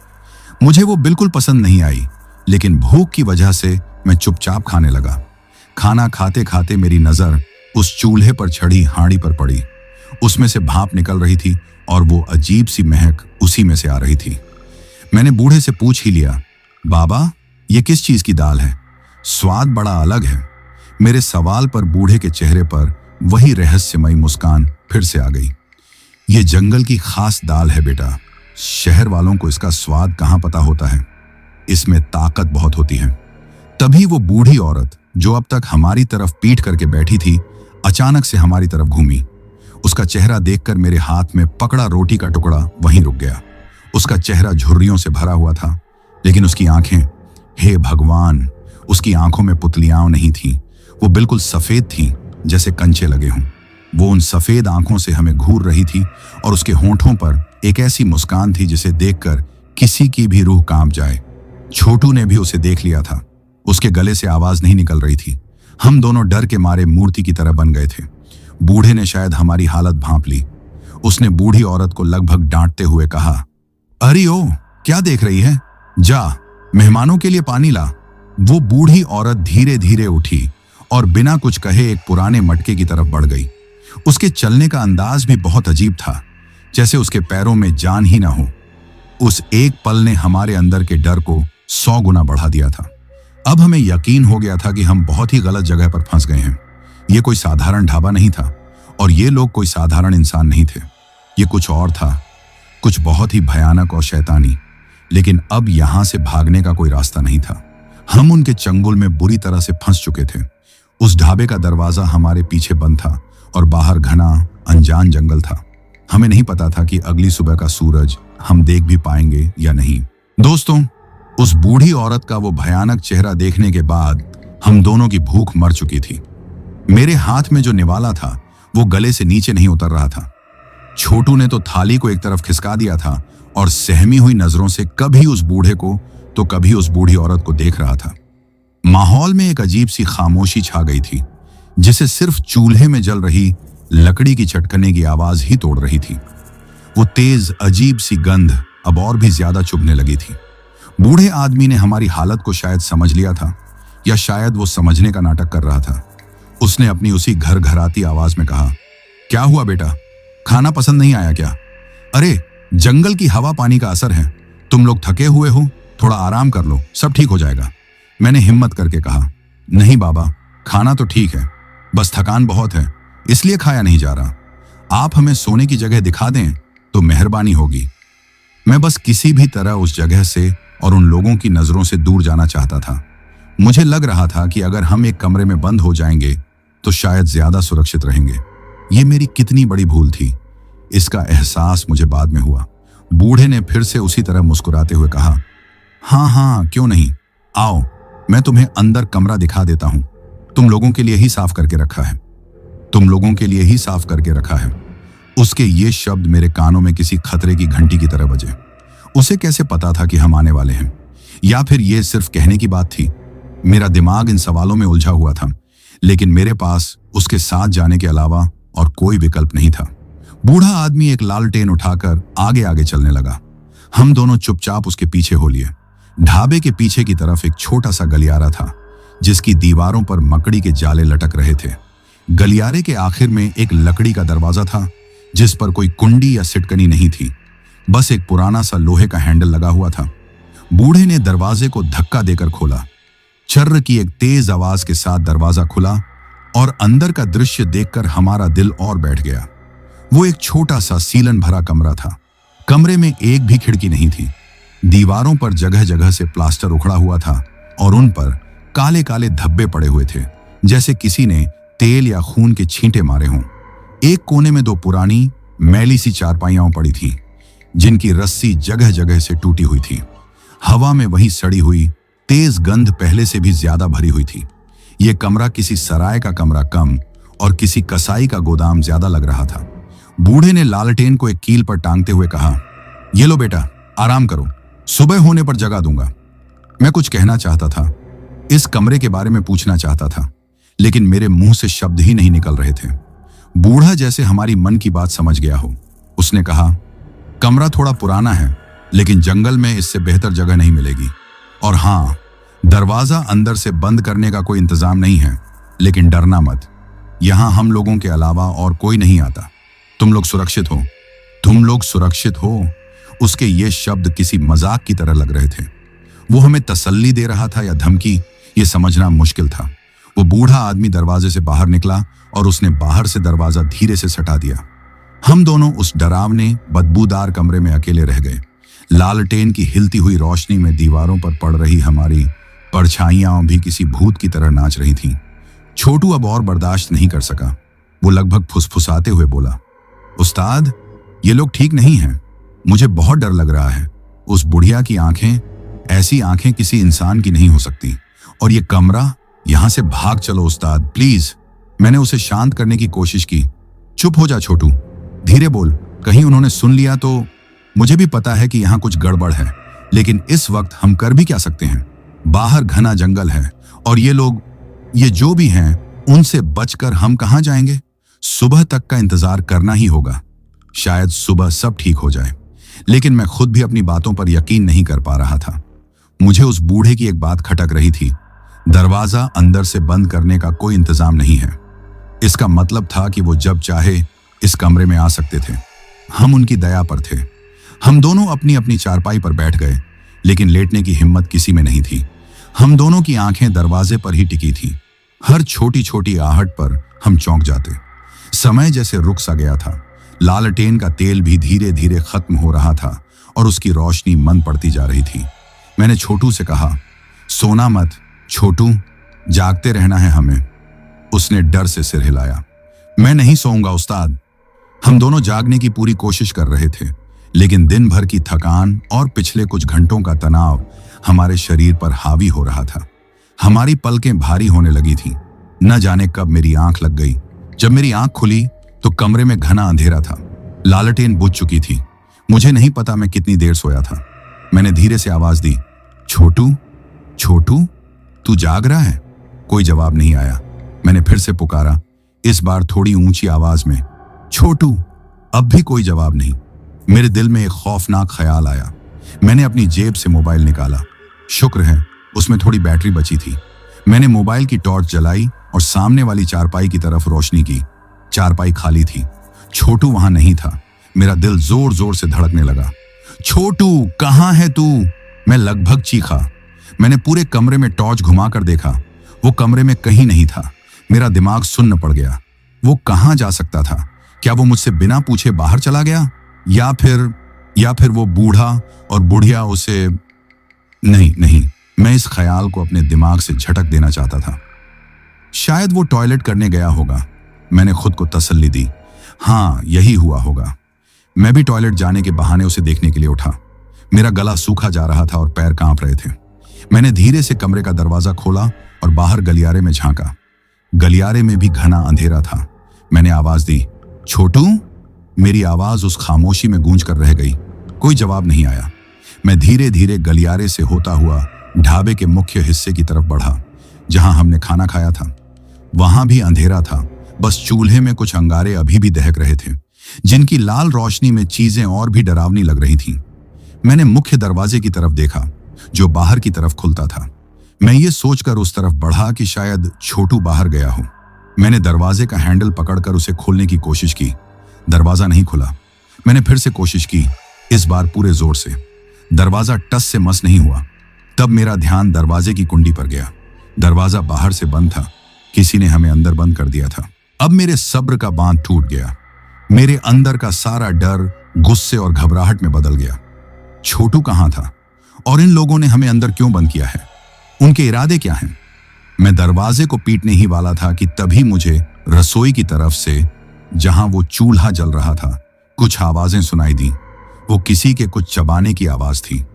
मुझे वो बिल्कुल पसंद नहीं आई, लेकिन भूख की वजह से मैं चुपचाप खाने लगा। खाना खाते खाते मेरी नजर उस चूल्हे पर छड़ी हांडी पर पड़ी। उसमें से भाप निकल रही थी और वो अजीब सी महक उसी में से आ रही थी। मैंने बूढ़े से पूछ ही लिया, बाबा ये किस चीज की दाल है? स्वाद बड़ा अलग है। मेरे सवाल पर बूढ़े के चेहरे पर वही रहस्यमयी मुस्कान फिर से आ गई। ये जंगल की खास दाल है बेटा, शहर वालों को इसका स्वाद कहां पता होता है। इसमें ताकत बहुत होती है। तभी वो बूढ़ी औरत जो अब तक हमारी तरफ पीठ करके बैठी थी, अचानक से हमारी तरफ घूमी। उसका चेहरा देखकर मेरे हाथ में पकड़ा रोटी का टुकड़ा वहीं रुक गया। उसका चेहरा झुर्रियों से भरा हुआ था, लेकिन उसकी आंखें, हे भगवान, उसकी आंखों में पुतलियां नहीं थीं। वो बिल्कुल सफेद थीं, जैसे कंचे लगे हों। वो उन सफेद आंखों से हमें घूर रही थी और उसके होंठों पर एक ऐसी मुस्कान थी जिसे देखकर किसी की भी रूह कांप जाए। छोटू ने भी उसे देख लिया था। उसके गले से आवाज नहीं निकल रही थी। हम दोनों डर के मारे मूर्ति की तरह बन गए थे। बूढ़े ने शायद हमारी हालत भांप ली। उसने बूढ़ी औरत को लगभग डांटते हुए कहा, अरे ओ, क्या देख रही है? जा, मेहमानों के लिए पानी ला। वो बूढ़ी औरत धीरे धीरे उठी और बिना कुछ कहे एक पुराने मटके की तरफ बढ़ गई। उसके चलने का अंदाज भी बहुत अजीब था, जैसे उसके पैरों में जान ही ना हो। उस एक पल ने हमारे अंदर के डर को 100 गुना बढ़ा दिया था। अब हमें यकीन हो गया था कि हम बहुत ही गलत जगह पर फंस गए हैं। ये कोई साधारण ढाबा नहीं था और ये लोग कोई साधारण इंसान नहीं थे। ये कुछ और था, कुछ बहुत ही भयानक और शैतानी। लेकिन अब यहां से भागने का कोई रास्ता नहीं था। हम उनके चंगुल में बुरी तरह से फंस चुके थे। उस ढाबे का दरवाजा हमारे पीछे बंद था और बाहर घना अनजान जंगल था। हमें नहीं पता था कि अगली सुबह का सूरज हम देख भी पाएंगे या नहीं। दोस्तों, उस बूढ़ी औरत का वो भयानक चेहरा देखने के बाद हम दोनों की भूख मर चुकी थी। मेरे हाथ में जो निवाला था वो गले से नीचे नहीं उतर रहा था। छोटू ने तो थाली को एक तरफ खिसका दिया था और सहमी हुई नजरों से कभी उस बूढ़े को तो कभी उस बूढ़ी औरत को देख रहा था। माहौल में एक अजीब सी खामोशी छा गई थी, जिसे सिर्फ चूल्हे में जल रही लकड़ी की चटकने की आवाज ही तोड़ रही थी। वो तेज अजीब सी गंध अब और भी ज्यादा चुभने लगी थी। बूढ़े आदमी ने हमारी हालत को शायद समझ लिया था, या शायद वो समझने का नाटक कर रहा था। उसने अपनी उसी घर घराती आवाज में कहा, क्या हुआ बेटा, खाना पसंद नहीं आया क्या? अरे जंगल की हवा पानी का असर है, तुम लोग थके हुए हो, थोड़ा आराम कर लो, सब ठीक हो जाएगा। मैंने हिम्मत करके कहा, नहीं बाबा, खाना तो ठीक है, बस थकान बहुत है, इसलिए खाया नहीं जा रहा। आप हमें सोने की जगह दिखा दें तो मेहरबानी होगी। मैं बस किसी भी तरह उस जगह से और उन लोगों की नजरों से दूर जाना चाहता था। मुझे लग रहा था कि अगर हम एक कमरे में बंद हो जाएंगे तो शायद ज्यादा सुरक्षित रहेंगे। ये मेरी कितनी बड़ी भूल थी, इसका एहसास मुझे बाद में हुआ। बूढ़े ने फिर से उसी तरह मुस्कुराते हुए कहा, हाँ हाँ क्यों नहीं, आओ मैं तुम्हें अंदर कमरा दिखा देता हूं। तुम लोगों के लिए ही साफ करके रखा है, तुम लोगों के लिए ही साफ करके रखा है। उसके ये शब्द मेरे कानों में किसी खतरे की घंटी की तरह बजे। उसे कैसे पता था कि हम आने वाले हैं, या फिर ये सिर्फ कहने की बात थी? मेरा दिमाग इन सवालों में उलझा हुआ था, लेकिन मेरे पास उसके साथ जाने के अलावा और कोई विकल्प नहीं था। बूढ़ा आदमी एक लालटेन उठाकर आगे आगे चलने लगा। हम दोनों चुपचाप उसके पीछे हो लिए। ढाबे के पीछे की तरफ एक छोटा सा गलियारा था, जिसकी दीवारों पर मकड़ी के जाले लटक रहे थे। गलियारे के आखिर में एक लकड़ी का दरवाजा था, जिस पर कोई कुंडी या सिटकनी नहीं थी, बस एक पुराना सा लोहे का हैंडल लगा हुआ था। बूढ़े ने दरवाजे को धक्का देकर खोला। चर्र की एक तेज आवाज के साथ दरवाजा खुला और अंदर का दृश्य देखकर हमारा दिल और बैठ गया। वो एक छोटा सा सीलन भरा कमरा था। कमरे में एक भी खिड़की नहीं थी। दीवारों पर जगह जगह से प्लास्टर उखड़ा हुआ था और उन पर काले काले धब्बे पड़े हुए थे, जैसे किसी ने तेल या खून के छींटे मारे हों। एक कोने में 2 पुरानी मैली सी चारपाइयां पड़ी थीं, जिनकी रस्सी जगह जगह से टूटी हुई थी। हवा में वही सड़ी हुई तेज गंध पहले से भी ज्यादा भरी हुई थी। यह कमरा किसी सराय का कमरा कम और किसी कसाई का गोदाम ज्यादा लग रहा था। बूढ़े ने लालटेन को एक कील पर टांगते हुए कहा, ये लो बेटा, आराम करो, सुबह होने पर जगा दूंगा। मैं कुछ कहना चाहता था, इस कमरे के बारे में पूछना चाहता था, लेकिन मेरे मुंह से शब्द ही नहीं निकल रहे थे। बूढ़ा जैसे हमारी मन की बात समझ गया हो, उसने कहा, कमरा थोड़ा पुराना है, लेकिन जंगल में इससे बेहतर जगह नहीं मिलेगी। और हाँ, दरवाजा अंदर से बंद करने का कोई इंतजाम नहीं है, लेकिन डरना मत, यहां हम लोगों के अलावा और कोई नहीं आता। तुम लोग सुरक्षित हो, तुम लोग सुरक्षित हो। उसके ये शब्द किसी मजाक की तरह लग रहे थे। वो हमें तसल्ली दे रहा था या धमकी, ये समझना मुश्किल था। वो बूढ़ा आदमी दरवाजे से बाहर निकला और उसने बाहर से दरवाजा धीरे से सटा दिया। हम दोनों उस डरावने बदबूदार कमरे में अकेले रह गए। लालटेन की हिलती हुई रोशनी में दीवारों पर पड़ रही हमारी परछाइयां भी किसी भूत की तरह नाच रही थीं। छोटू अब और बर्दाश्त नहीं कर सका। वो लगभग फुसफुसाते हुए बोला, उस्ताद, ये लोग ठीक नहीं हैं, मुझे बहुत डर लग रहा है। उस बुढ़िया की आंखें, ऐसी आंखें किसी इंसान की नहीं हो सकती। और ये कमरा, यहां से भाग चलो उस्ताद, प्लीज। मैंने उसे शांत करने की कोशिश की। चुप हो जा छोटू, धीरे बोल, कहीं उन्होंने सुन लिया तो। मुझे भी पता है कि यहां कुछ गड़बड़ है, लेकिन इस वक्त हम कर भी क्या सकते हैं? बाहर घना जंगल है और ये लोग, ये जो भी हैं, उनसे बचकर हम कहां जाएंगे? सुबह तक का इंतजार करना ही होगा। शायद सुबह सब ठीक हो जाए। लेकिन मैं खुद भी अपनी बातों पर यकीन नहीं कर पा रहा था। मुझे उस बूढ़े की एक बात खटक रही थी, दरवाजा अंदर से बंद करने का कोई इंतजाम नहीं है। इसका मतलब था कि वो जब चाहे इस कमरे में आ सकते थे। हम उनकी दया पर थे। हम दोनों अपनी अपनी चारपाई पर बैठ गए, लेकिन लेटने की हिम्मत किसी में नहीं थी। हम दोनों की आंखें दरवाजे पर ही टिकी थीं। हर छोटी छोटी आहट पर हम चौंक जाते। समय जैसे रुक सा गया था। लालटेन का तेल भी धीरे धीरे खत्म हो रहा था और उसकी रोशनी मंद पड़ती जा रही थी। मैंने छोटू से कहा, सोना मत छोटू, जागते रहना है हमें। उसने डर से सिर हिलाया। मैं नहीं सोऊंगा उस्ताद। हम दोनों जागने की पूरी कोशिश कर रहे थे, लेकिन दिन भर की थकान और पिछले कुछ घंटों का तनाव हमारे शरीर पर हावी हो रहा था। हमारी पलकें भारी होने लगी थीं। न जाने कब मेरी आंख लग गई। जब मेरी आंख खुली तो कमरे में घना अंधेरा था। लालटेन बुझ चुकी थी। मुझे नहीं पता मैं कितनी देर सोया था। मैंने धीरे से आवाज दी, छोटू, छोटू, तू जाग रहा है? कोई जवाब नहीं आया। मैंने फिर से पुकारा, इस बार थोड़ी ऊंची आवाज में, छोटू। अब भी कोई जवाब नहीं। मेरे दिल में एक खौफनाक ख्याल आया। मैंने अपनी जेब से मोबाइल निकाला। शुक्र है उसमें थोड़ी बैटरी बची थी। मैंने मोबाइल की टॉर्च जलाई और सामने वाली चारपाई की तरफ रोशनी की। चारपाई खाली थी। छोटू वहां नहीं था। मेरा दिल जोर जोर से धड़कने लगा। छोटू, कहां है तू? मैं लगभग चीखा। मैंने पूरे कमरे में टॉर्च घुमाकर देखा। वो कमरे में कहीं नहीं था। मेरा दिमाग सुन्न पड़ गया। वो कहां जा सकता था? क्या वो मुझसे बिना पूछे बाहर चला गया? या फिर वो बूढ़ा और बुढ़िया उसे... नहीं, मैं इस ख्याल को अपने दिमाग से झटक देना चाहता था। शायद वो टॉयलेट करने गया होगा। मैंने खुद को तसल्ली दी। हाँ, यही हुआ होगा। मैं भी टॉयलेट जाने के बहाने उसे देखने के लिए उठा। मेरा गला सूखा जा रहा था और पैर कांप रहे थे। मैंने धीरे से कमरे का दरवाजा खोला और बाहर गलियारे में झांका। गलियारे में भी घना अंधेरा था। मैंने आवाज दी, छोटू, मेरी आवाज उस खामोशी में गूंज कर रह गई। कोई जवाब नहीं आया। मैं धीरे धीरे गलियारे से होता हुआ ढाबे के मुख्य हिस्से की तरफ बढ़ा, जहां हमने खाना खाया था। वहां भी अंधेरा था, बस चूल्हे में कुछ अंगारे अभी भी दहक रहे थे, जिनकी लाल रोशनी में चीजें और भी डरावनी लग रही थीं। मैंने मुख्य दरवाजे की तरफ देखा, जो बाहर की तरफ खुलता था। मैं ये सोचकर उस तरफ बढ़ा कि शायद छोटू बाहर गया हो। मैंने दरवाजे का हैंडल पकड़कर उसे खोलने की कोशिश की। दरवाजा नहीं खुला। मैंने फिर से कोशिश की, इस बार पूरे जोर से। दरवाजा टस से मस नहीं हुआ। तब मेरा ध्यान दरवाजे की कुंडी पर गया। दरवाजा बाहर से बंद था। किसी ने हमें अंदर बंद कर दिया था। अब मेरे सब्र का बांध टूट गया। मेरे अंदर का सारा डर गुस्से और घबराहट में बदल गया। छोटू कहां था और इन लोगों ने हमें अंदर क्यों बंद किया है? उनके इरादे क्या हैं? मैं दरवाजे को पीटने ही वाला था कि तभी मुझे रसोई की तरफ से, जहां वो चूल्हा जल रहा था, कुछ आवाजें सुनाई दी। वो किसी के कुछ चबाने की आवाज थी।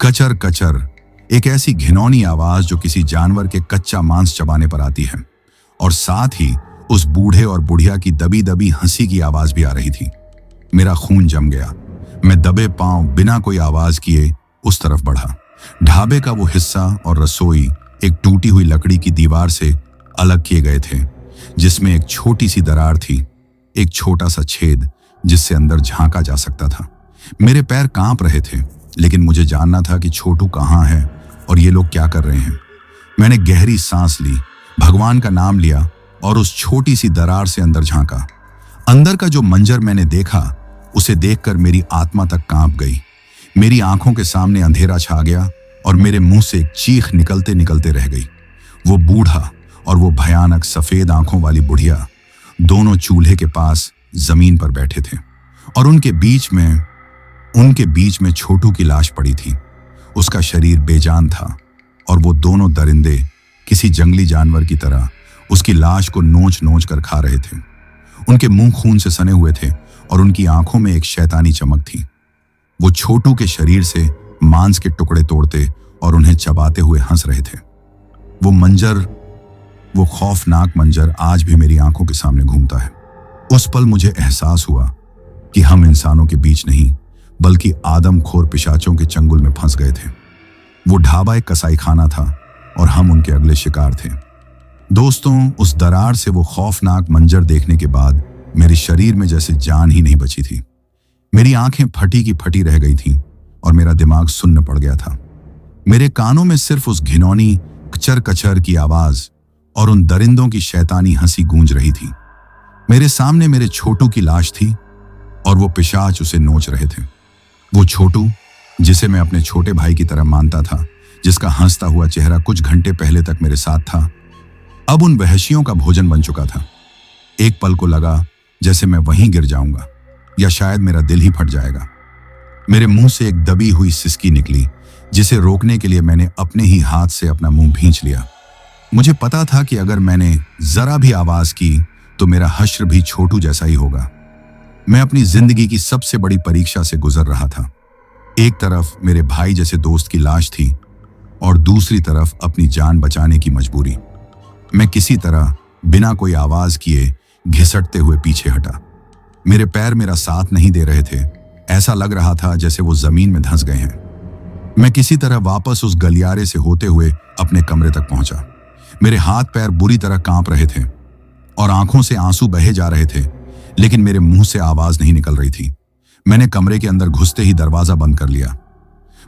कचर कचर, एक ऐसी घिनौनी आवाज जो किसी जानवर के कच्चा मांस चबाने पर आती है। और साथ ही उस बूढ़े और बुढ़िया की दबी दबी हंसी की आवाज भी आ रही थी। मेरा खून जम गया। मैं दबे पांव बिना कोई आवाज किए उस तरफ बढ़ा। ढाबे का वो हिस्सा और रसोई एक टूटी हुई लकड़ी की दीवार से अलग किए गए थे, जिसमें एक छोटी सी दरार थी, एक छोटा सा छेद जिससे अंदर झांका जा सकता था। मेरे पैर कांप रहे थे, लेकिन मुझे जानना था कि छोटू कहाँ है और ये लोग क्या कर रहे हैं। मैंने गहरी सांस ली, भगवान का नाम लिया और उस छोटी सी दरार से अंदर झांका। अंदर का जो मंजर मैंने देखा, उसे देखकर मेरी आत्मा तक कांप गई। मेरी आंखों के सामने अंधेरा छा गया और मेरे मुंह से एक चीख निकलते निकलते रह गई। वो बूढ़ा और वो भयानक सफेद आंखों वाली बुढ़िया दोनों चूल्हे के पास जमीन पर बैठे थे और उनके बीच में छोटू की लाश पड़ी थी। उसका शरीर बेजान था और वो दोनों दरिंदे किसी जंगली जानवर की तरह उसकी लाश को नोच नोच कर खा रहे थे। उनके मुंह खून से सने हुए थे और उनकी आंखों में एक शैतानी चमक थी। वो छोटू के शरीर से मांस के टुकड़े तोड़ते और उन्हें चबाते हुए हंस रहे थे। वो खौफनाक मंजर आज भी मेरी आंखों के सामने घूमता है। उस पल मुझे एहसास हुआ कि हम इंसानों के बीच नहीं, बल्कि आदमखोर पिशाचों के चंगुल में फंस गए थे। वो ढाबा एक कसाईखाना था और हम उनके अगले शिकार थे। दोस्तों, उस दरार से वो खौफनाक मंजर देखने के बाद मेरे शरीर में जैसे जान ही नहीं बची थी। मेरी आंखें फटी की फटी रह गई थीं और मेरा दिमाग सुन्न पड़ गया था। मेरे कानों में सिर्फ उस घिनौनी कचर कचर की आवाज और उन दरिंदों की शैतानी हंसी गूंज रही थी। मेरे सामने मेरे छोटू की लाश थी और वो पिशाच उसे नोच रहे थे। वो छोटू, जिसे मैं अपने छोटे भाई की तरह मानता था, जिसका हंसता हुआ चेहरा कुछ घंटे पहले तक मेरे साथ था, अब उन वहशियों का भोजन बन चुका था। एक पल को लगा जैसे मैं वहीं गिर जाऊंगा या शायद मेरा दिल ही फट जाएगा। मेरे मुंह से एक दबी हुई सिसकी निकली, जिसे रोकने के लिए मैंने अपने ही हाथ से अपना मुंह भींच लिया। मुझे पता था कि अगर मैंने जरा भी आवाज की तो मेरा हश्र भी छोटू जैसा ही होगा। मैं अपनी जिंदगी की सबसे बड़ी परीक्षा से गुजर रहा था। एक तरफ मेरे भाई जैसे दोस्त की लाश थी और दूसरी तरफ अपनी जान बचाने की मजबूरी। मैं किसी तरह बिना कोई आवाज किए घिसटते हुए पीछे हटा। मेरे पैर मेरा साथ नहीं दे रहे थे। ऐसा लग रहा था जैसे वो जमीन में धंस गए हैं। मैं किसी तरह वापस उस गलियारे से होते हुए अपने कमरे तक पहुंचा। मेरे हाथ पैर बुरी तरह कांप रहे थे और आंखों से आंसू बहे जा रहे थे, लेकिन मेरे मुंह से आवाज नहीं निकल रही थी। मैंने कमरे के अंदर घुसते ही दरवाजा बंद कर लिया।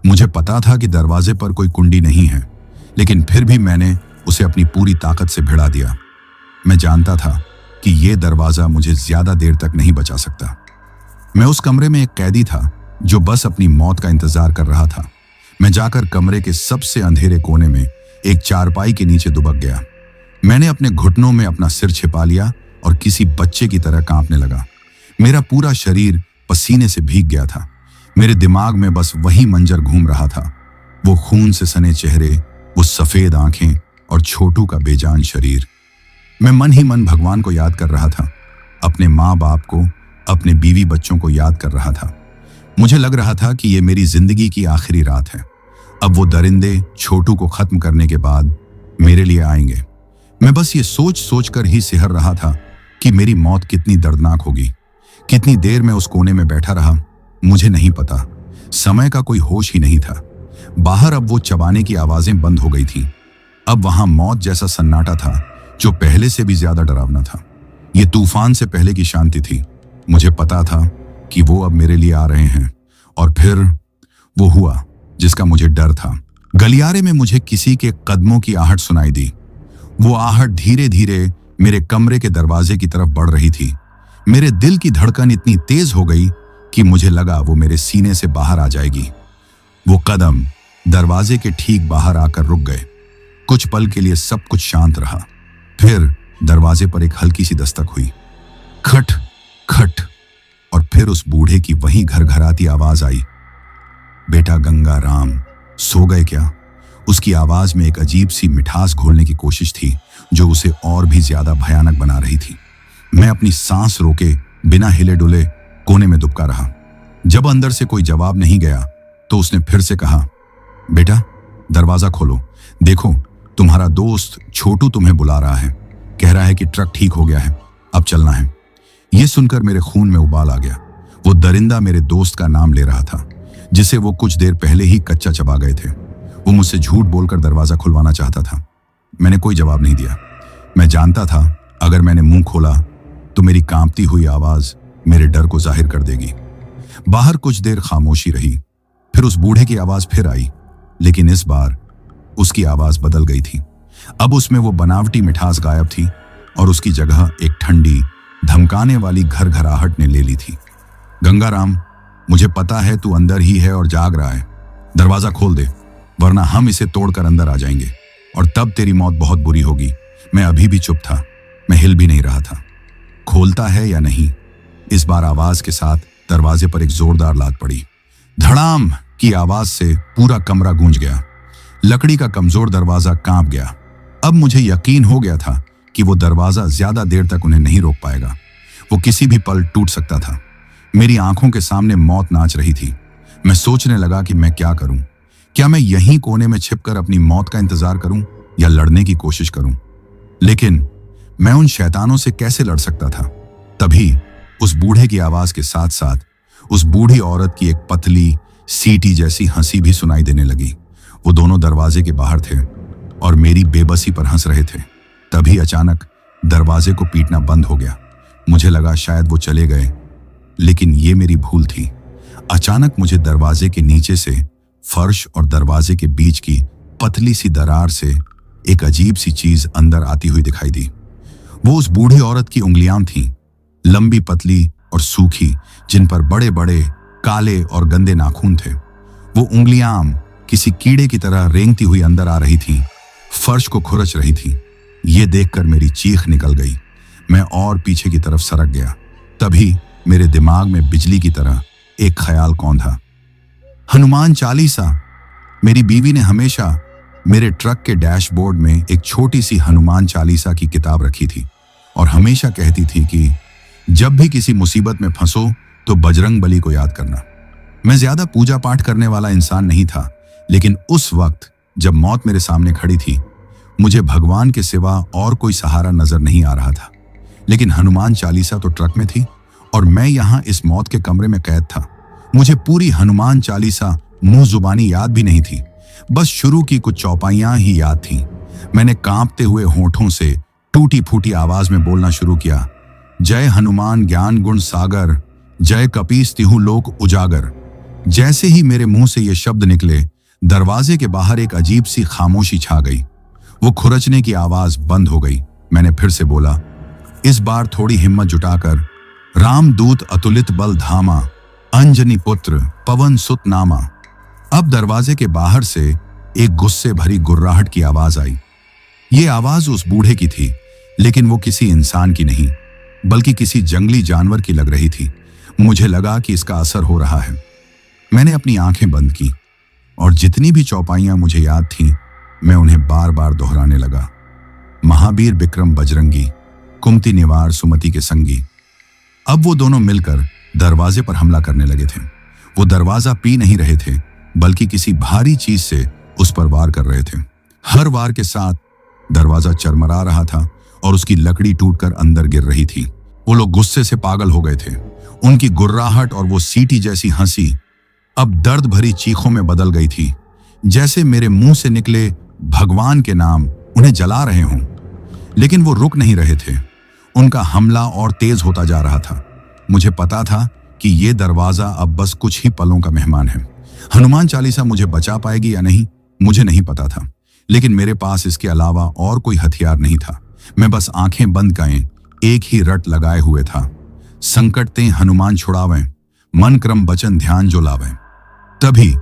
मुझे पता था कि दरवाजे पर कोई कुंडी नहीं है, लेकिन फिर भी मैंने उसे अपनी पूरी ताकत से भिड़ा दिया। मैं जानता था कि यह दरवाजा मुझे ज्यादा देर तक नहीं बचा सकता। मैं उस कमरे में एक कैदी था जो बस अपनी मौत का इंतजार कर रहा था। मैं जाकर कमरे के सबसे अंधेरे कोने में एक चारपाई के नीचे दुबक गया। मैंने अपने घुटनों में अपना सिर छिपा लिया और किसी बच्चे की तरह कांपने लगा। मेरा पूरा शरीर पसीने से भीग गया था। मेरे दिमाग में बस वही मंजर घूम रहा था, वो खून से सने चेहरे, वो सफेद आंखें और छोटू का बेजान शरीर। मैं मन ही मन भगवान को याद कर रहा था, अपने माँ बाप को, अपने बीवी बच्चों को याद कर रहा था। मुझे लग रहा था कि ये मेरी जिंदगी की आखिरी रात है। अब वो दरिंदे छोटू को खत्म करने के बाद मेरे लिए आएंगे। मैं बस ये सोच सोच कर ही सिहर रहा था कि मेरी मौत कितनी दर्दनाक होगी, कितनी देर मैं उस कोने में बैठा रहा मुझे नहीं पता। समय का कोई होश ही नहीं था। बाहर अब वो चबाने की आवाजें बंद हो गई थीं। अब वहां मौत जैसा सन्नाटा था जो पहले से भी ज्यादा डरावना था। ये तूफान से पहले की शांति थी। मुझे पता था कि वो अब मेरे लिए आ रहे हैं। और फिर वो हुआ जिसका मुझे डर था। गलियारे में मुझे किसी के कदमों की आहट सुनाई दी। वो आहट धीरे धीरे मेरे कमरे के दरवाजे की तरफ बढ़ रही थी। मेरे दिल की धड़कन इतनी तेज हो गई कि मुझे लगा वो मेरे सीने से बाहर आ जाएगी। वो कदम दरवाजे के ठीक बाहर आकर रुक गए। कुछ पल के लिए सब कुछ शांत रहा। फिर दरवाजे पर एक हल्की सी दस्तक हुई। खट खट। और फिर उस बूढ़े की वही घरघराती आवाज आई, बेटा गंगा राम, सो गए क्या? उसकी आवाज में एक अजीब सी मिठास घोलने की कोशिश थी जो उसे और भी ज्यादा भयानक बना रही थी। मैं अपनी सांस रोके बिना हिले डुले कोने में दुबका रहा। जब अंदर से कोई जवाब नहीं गया तो उसने फिर से कहा, बेटा दरवाजा खोलो, देखो तुम्हारा दोस्त छोटू तुम्हें बुला रहा है, कह रहा है कि ट्रक ठीक हो गया है, अब चलना है। यह सुनकर मेरे खून में उबाल आ गया। वो दरिंदा मेरे दोस्त का नाम ले रहा था जिसे वो कुछ देर पहले ही कच्चा चबा गए थे। वो मुझसे झूठ बोलकर दरवाजा खुलवाना चाहता था। मैंने कोई जवाब नहीं दिया। मैं जानता था अगर मैंने मुंह खोला तो मेरी कांपती हुई आवाज मेरे डर को जाहिर कर देगी। बाहर कुछ देर खामोशी रही। फिर उस बूढ़े की आवाज फिर आई, लेकिन इस बार उसकी आवाज बदल गई थी। अब उसमें वो बनावटी मिठास गायब थी और उसकी जगह एक ठंडी धमकाने वाली घरघराहट ने ले ली थी। गंगाराम, मुझे पता है तू अंदर ही है और जाग रहा है। दरवाजा खोल दे, वरना हम इसे तोड़कर अंदर आ जाएंगे और तब तेरी मौत बहुत बुरी होगी। मैं अभी भी चुप था, मैं हिल भी नहीं रहा था। खोलता है या नहीं? इस बार आवाज के साथ दरवाजे पर एक जोरदार लात पड़ी। धड़ाम की आवाज से पूरा कमरा गूंज गया। लकड़ी का कमजोर दरवाजा कांप गया। अब मुझे यकीन हो गया था कि वो दरवाजा ज्यादा देर तक उन्हें नहीं रोक पाएगा। वो किसी भी पल टूट सकता था। मेरी आंखों के सामने मौत नाच रही थी। मैं सोचने लगा कि मैं क्या करूं। क्या मैं यहीं कोने में छिपकर अपनी मौत का इंतजार करूं या लड़ने की कोशिश करूं? लेकिन मैं उन शैतानों से कैसे लड़ सकता था? तभी उस बूढ़े की आवाज के साथ साथ उस बूढ़ी औरत की एक पतली सीटी जैसी हंसी भी सुनाई देने लगी। वो दोनों दरवाजे के बाहर थे और मेरी बेबसी पर हंस रहे थे। तभी अचानक दरवाजे को पीटना बंद हो गया। मुझे लगा शायद वो चले गए, लेकिन ये मेरी भूल थी। अचानक मुझे दरवाजे के नीचे से फर्श और दरवाजे के बीच की पतली सी दरार से एक अजीब सी चीज अंदर आती हुई दिखाई दी। वो उस बूढ़ी औरत की उंगलियां थीं, लंबी पतली और सूखी, जिन पर बड़े बड़े काले और गंदे नाखून थे। वो उंगलियां किसी कीड़े की तरह रेंगती हुई अंदर आ रही थीं, फर्श को खुरच रही थीं। ये देखकर मेरी चीख निकल गई। मैं और पीछे की तरफ सरक गया। तभी मेरे दिमाग में बिजली की तरह एक ख्याल कौंधा। हनुमान चालीसा। मेरी बीवी ने हमेशा मेरे ट्रक के डैशबोर्ड में एक छोटी सी हनुमान चालीसा की किताब रखी थी और हमेशा कहती थी कि जब भी किसी मुसीबत में फंसो तो बजरंग बली को याद करना। मैं ज्यादा पूजा पाठ करने वाला इंसान नहीं था, लेकिन उस वक्त जब मौत मेरे सामने खड़ी थी मुझे भगवान के सिवा और कोई सहारा नजर नहीं आ रहा था। लेकिन हनुमान चालीसा तो ट्रक में थी और मैं यहां इस मौत के कमरे में कैद था। मुझे पूरी हनुमान चालीसा मुंह जुबानी याद भी नहीं थी, बस शुरू की कुछ चौपाइयां ही याद थीं। मैंने कांपते हुए होठों से टूटी फूटी आवाज में बोलना शुरू किया, जय हनुमान ज्ञान गुण सागर, जय कपीस तिहु लोक उजागर। जैसे ही मेरे मुंह से ये शब्द निकले, दरवाजे के बाहर एक अजीब सी खामोशी छा गई। वो खुरचने की आवाज बंद हो गई। मैंने फिर से बोला, इस बार थोड़ी हिम्मत जुटाकर, रामदूत अतुलित बल धामा, अंजनी पुत्र पवन सुत नामा। अब दरवाजे के बाहर से एक गुस्से भरी गुर्राहट की आवाज आई। ये आवाज उस बूढ़े की थी, लेकिन वो किसी इंसान की नहीं बल्कि किसी जंगली जानवर की लग रही थी। मुझे लगा कि इसका असर हो रहा है। मैंने अपनी आंखें बंद की और जितनी भी चौपाइयां मुझे याद थीं मैं उन्हें बार बार दोहराने लगा। महावीर विक्रम बजरंगी, कुमति निवार सुमति के संगी। अब वो दोनों मिलकर दरवाजे पर हमला करने लगे थे। वो दरवाजा पी नहीं रहे थे बल्कि किसी भारी चीज से उस पर वार कर रहे थे। हर वार के साथ दरवाजा चरमरा रहा था और उसकी लकड़ी टूटकर अंदर गिर रही थी। वो लोग गुस्से से पागल हो गए थे। उनकी गुर्राहट और वो सीटी जैसी हंसी अब दर्द भरी चीखों में बदल गई थी, जैसे मेरे मुंह से निकले भगवान के नाम उन्हें जला रहे हों। लेकिन वो रुक नहीं रहे थे। उनका हमला और तेज होता जा रहा था। मुझे पता था कि ये दरवाजा अब बस कुछ ही पलों का मेहमान है। हनुमान चालीसा मुझे बचा पाएगी या नहीं, मुझे नहीं पता था, लेकिन मेरे पास इसके अलावा और कोई हथियार नहीं था। मैं बस आंखें बंद किए एक ही रट लगाए हुए था, संकट ते हनुमान छुड़ावें, मन क्रम बचन ध्यान जो लावें। तभी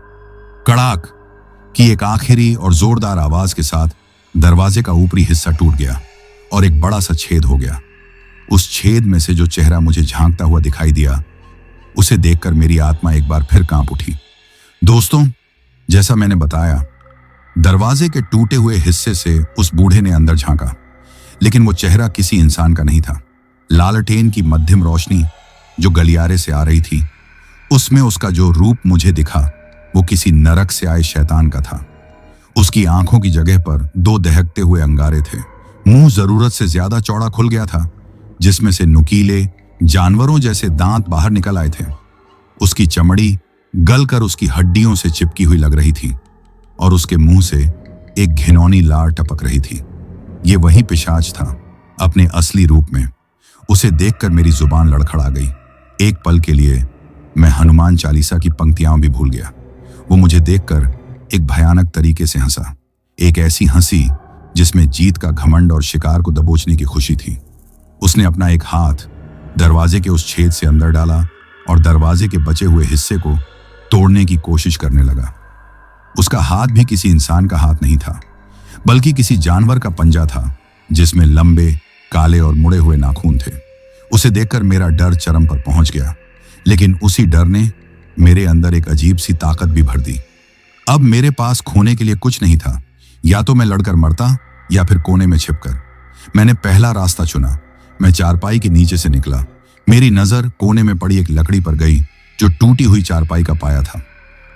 कड़ाक की एक आखिरी और जोरदार आवाज के साथ दरवाजे का ऊपरी हिस्सा टूट गया और एक बड़ा सा छेद हो गया। उस छेद में से जो चेहरा मुझे झांकता हुआ दिखाई दिया, उसे देखकर मेरी आत्मा एक बार फिर कांप उठी। दोस्तों, जैसा मैंने बताया, दरवाजे के टूटे हुए हिस्से से उस बूढ़े ने अंदर झांका, लेकिन वो चेहरा किसी इंसान का नहीं था। लालटेन की मध्यम रोशनी जो गलियारे से आ रही थी, उसमें उसका जो रूप मुझे दिखा वो किसी नरक से आए शैतान का था। उसकी आंखों की जगह पर दो दहकते हुए अंगारे थे। मुंह जरूरत से ज्यादा चौड़ा खुल गया था, जिसमें से नुकीले जानवरों जैसे दांत बाहर निकल आए थे। उसकी चमड़ी गलकर उसकी हड्डियों से चिपकी हुई लग रही थी और उसके मुंह से एक घिनौनी लार टपक रही थी। ये वही पिशाच था अपने असली रूप में। उसे देखकर मेरी जुबान लड़खड़ा गई। एक पल के लिए मैं हनुमान चालीसा की पंक्तियां भी भूल गया। वो मुझे देखकर एक भयानक तरीके से हंसा, एक ऐसी हंसी जिसमें जीत का घमंड और शिकार को दबोचने की खुशी थी। उसने अपना एक हाथ दरवाजे के उस छेद से अंदर डाला और दरवाजे के बचे हुए हिस्से को तोड़ने की कोशिश करने लगा। उसका हाथ भी किसी इंसान का हाथ नहीं था, बल्कि किसी जानवर का पंजा था, जिसमें लंबे, काले और मुड़े हुए नाखून थे। उसे देखकर मेरा डर चरम पर पहुंच गया, लेकिन उसी डर ने मेरे अंदर एक अजीब सी ताकत भी भर दी। अब मेरे पास खोने के लिए कुछ नहीं था। या तो मैं लड़कर मरता या फिर कोने में छिपकर। मैंने पहला रास्ता चुना। मैं चारपाई के नीचे से निकला। मेरी नजर कोने में पड़ी एक लकड़ी पर गई, जो टूटी हुई चारपाई का पाया था।